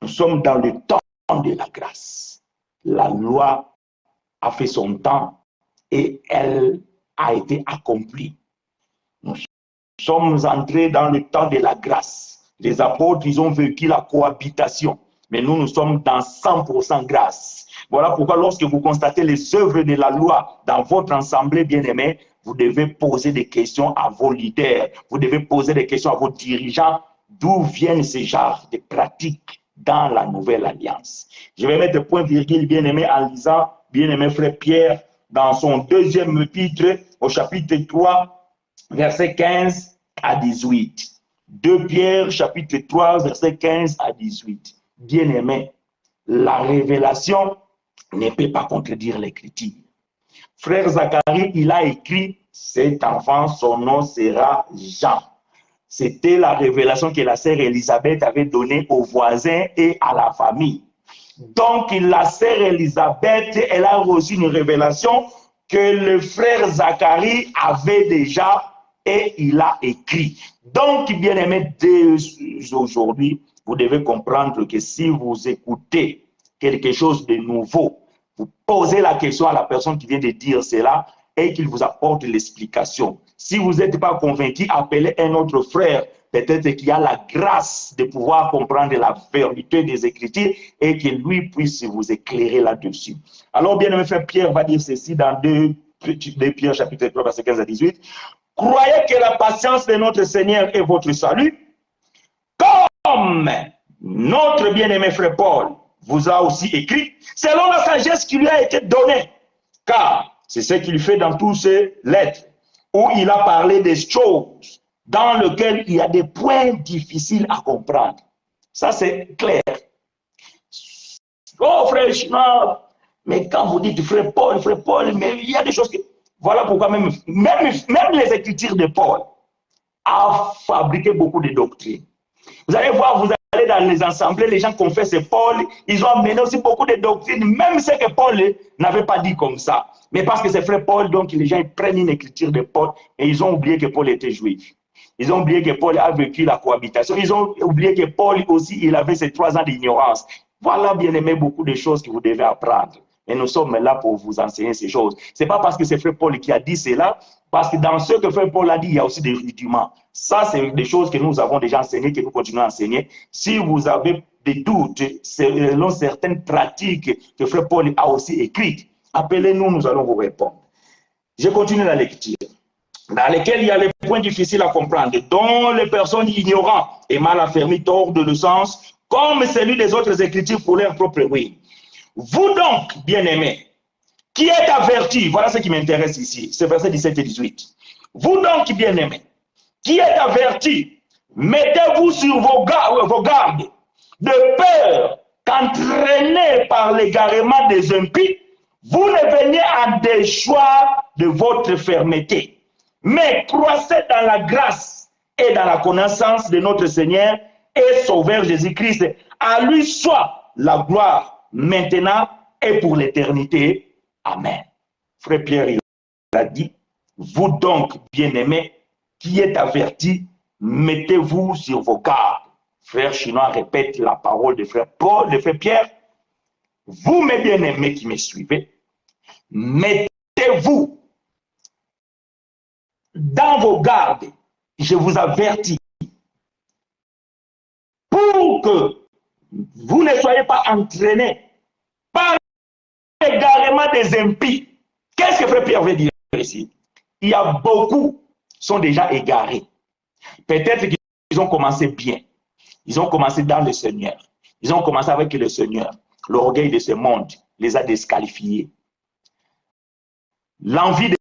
nous sommes dans le temps de la grâce. La loi a fait son temps et elle a été accomplie. Nous sommes entrés dans le temps de la grâce. Les apôtres, ils ont vécu la cohabitation. Mais nous, nous sommes dans 100% grâce. Voilà pourquoi lorsque vous constatez les œuvres de la loi dans votre assemblée bien-aimée, vous devez poser des questions à vos leaders. Vous devez poser des questions à vos dirigeants. D'où viennent ces genres de pratiques dans la nouvelle alliance? Je vais mettre point virgule bien-aimé en lisant bien-aimé frère Pierre dans son deuxième épître au chapitre 3, verset 15 à 18. 2 Pierre, chapitre 3, verset 15 à 18. Bien-aimé, la révélation ne peut pas contredire l'écriture. Frère Zacharie, il a écrit, cet enfant, son nom sera Jean. C'était la révélation que la sœur Élisabeth avait donnée aux voisins et à la famille. Donc, la sœur Élisabeth, elle a reçu une révélation que le frère Zacharie avait déjà et il a écrit. Donc, bien aimé, dès aujourd'hui, vous devez comprendre que si vous écoutez quelque chose de nouveau, vous posez la question à la personne qui vient de dire cela et qu'il vous apporte l'explication. Si vous n'êtes pas convaincu, appelez un autre frère. Peut-être qu'il y a la grâce de pouvoir comprendre la vérité des Écritures et que lui puisse vous éclairer là-dessus. Alors, bien aimé frère Pierre va dire ceci dans 2 Pierre chapitre 3, verset 15 à 18. Croyez que la patience de notre Seigneur est votre salut, comme notre bien-aimé frère Paul vous a aussi écrit, selon la sagesse qui lui a été donnée. Car c'est ce qu'il fait dans toutes ses lettres, où il a parlé des choses dans lesquelles il y a des points difficiles à comprendre. Ça, c'est clair. Oh, frère Chinois, mais quand vous dites frère Paul, mais il y a des choses que... Voilà pourquoi même les écritures de Paul a fabriqué beaucoup de doctrines. Vous allez voir, vous allez dans les assemblées, les gens confessent Paul, ils ont amené aussi beaucoup de doctrines, même ce que Paul n'avait pas dit comme ça. Mais parce que c'est frère Paul, donc les gens prennent une écriture de Paul et ils ont oublié que Paul était juif. Ils ont oublié que Paul a vécu la cohabitation. Ils ont oublié que Paul aussi, il avait ses 3 ans d'ignorance. Voilà, bien aimé, beaucoup de choses que vous devez apprendre. Et nous sommes là pour vous enseigner ces choses. Ce n'est pas parce que c'est frère Paul qui a dit cela, parce que dans ce que frère Paul a dit, il y a aussi des rudiments. Ça, c'est des choses que nous avons déjà enseignées, que nous continuons à enseigner. Si vous avez des doutes selon certaines pratiques que frère Paul a aussi écrites, appelez-nous, nous allons vous répondre. Je continue la lecture. Dans lesquels il y a les points difficiles à comprendre, dont les personnes ignorantes et mal affermies tordent le sens, comme celui des autres écritures pour leur propre ruine. Vous donc, bien-aimés, qui êtes avertis, voilà ce qui m'intéresse ici, c'est verset 17 et 18. Vous donc, bien-aimés, qui êtes avertis, mettez-vous sur vos gardes, de peur qu'entraînés par l'égarement des impies, vous ne veniez en déchoir de votre fermeté, mais croissez dans la grâce et dans la connaissance de notre Seigneur et Sauveur Jésus-Christ. À lui soit la gloire maintenant et pour l'éternité. Amen. Frère Pierre, il a dit, vous donc, bien-aimés, qui êtes avertis, mettez-vous sur vos gardes. Frère Chinois répète la parole de frère Paul, de frère Pierre. Vous, mes bien-aimés qui me suivez, mettez-vous dans vos gardes. Je vous avertis pour que vous ne soyez pas entraînés par l'égarement des impies. Qu'est-ce que frère Pierre veut dire ici? Il y a beaucoup qui sont déjà égarés. Peut-être qu'ils ont commencé bien. Ils ont commencé dans le Seigneur. Ils ont commencé avec le Seigneur. L'orgueil de ce monde les a disqualifiés. L'envie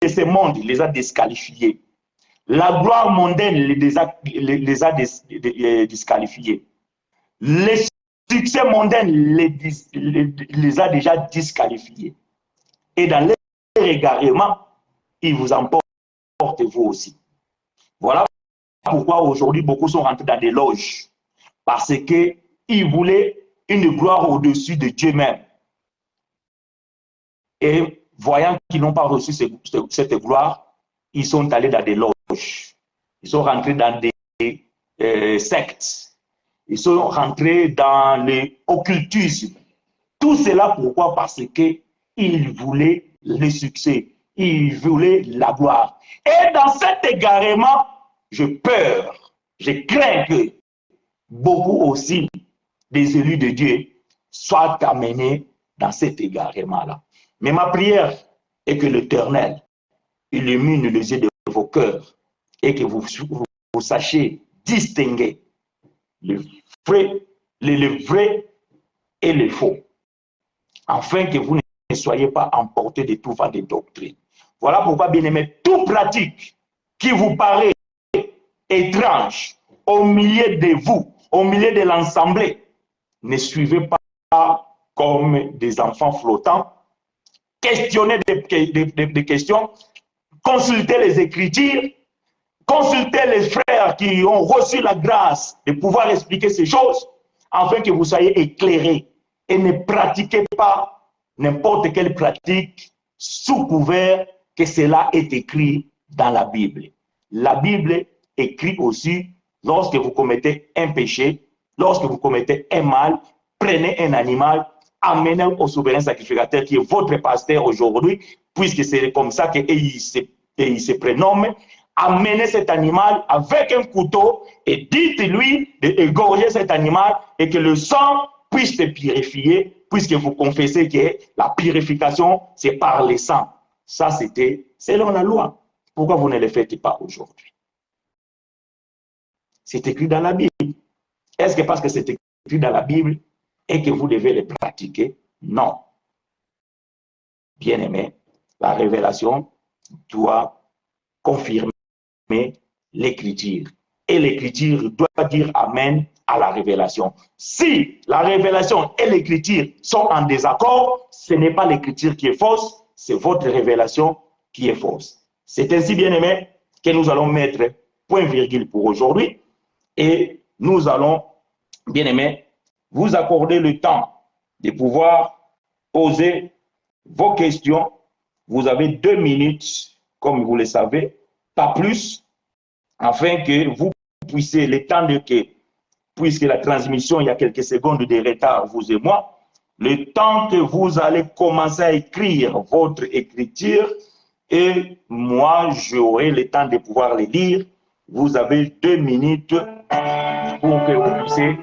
ce monde les a disqualifiés. La gloire mondaine les a disqualifiés. Les succès mondains les a déjà disqualifiés. Et dans leur égarement, ils vous emportent vous aussi. Voilà pourquoi aujourd'hui beaucoup sont rentrés dans des loges. Parce qu'ils voulaient une gloire au-dessus de Dieu même. Et voyant qu'ils n'ont pas reçu cette gloire, ils sont allés dans des loges. Ils sont rentrés dans des sectes. Ils sont rentrés dans l'occultisme. Tout cela pourquoi? Parce qu'ils voulaient le succès. Ils voulaient la gloire. Et dans cet égarement, je crains que beaucoup aussi des élus de Dieu soient amenés dans cet égarement-là. Mais ma prière est que l'Éternel illumine les yeux de vos cœurs et que vous sachiez distinguer le vrai et le faux, afin que vous ne soyez pas emportés de tout vent de doctrine. Voilà pourquoi, bien-aimés, toute pratique qui vous paraît étrange au milieu de vous, au milieu de l'assemblée, ne suivez pas comme des enfants flottants. Questionnez des questions, consultez les Écritures, consultez les frères qui ont reçu la grâce de pouvoir expliquer ces choses, afin que vous soyez éclairés et ne pratiquez pas n'importe quelle pratique sous couvert que cela est écrit dans la Bible. La Bible écrit aussi, lorsque vous commettez un péché, lorsque vous commettez un mal, prenez un animal, amenez au souverain sacrificateur qui est votre pasteur aujourd'hui, puisque c'est comme ça qu'il se prénomme. Amenez cet animal avec un couteau et dites-lui d'égorger cet animal et que le sang puisse te purifier, puisque vous confessez que la purification, c'est par le sang. Ça, c'était selon la loi. Pourquoi vous ne le faites pas aujourd'hui? C'est écrit dans la Bible. Est-ce que parce que c'est écrit dans la Bible et que vous devez le pratiquer? Non. Bien-aimé, la révélation doit confirmer l'écriture. Et l'écriture doit dire amen à la révélation. Si la révélation et l'écriture sont en désaccord, ce n'est pas l'écriture qui est fausse, c'est votre révélation qui est fausse. C'est ainsi, bien-aimé, que nous allons mettre point virgule pour aujourd'hui et nous allons, bien-aimé, vous accorder le temps de pouvoir poser vos questions. Vous avez 2 minutes, comme vous le savez, pas plus, afin que vous puissiez, le temps de que, puisque la transmission, il y a quelques secondes de retard, vous et moi, le temps que vous allez commencer à écrire votre écriture, et moi, j'aurai le temps de pouvoir les lire. Vous avez 2 minutes pour que vous puissiez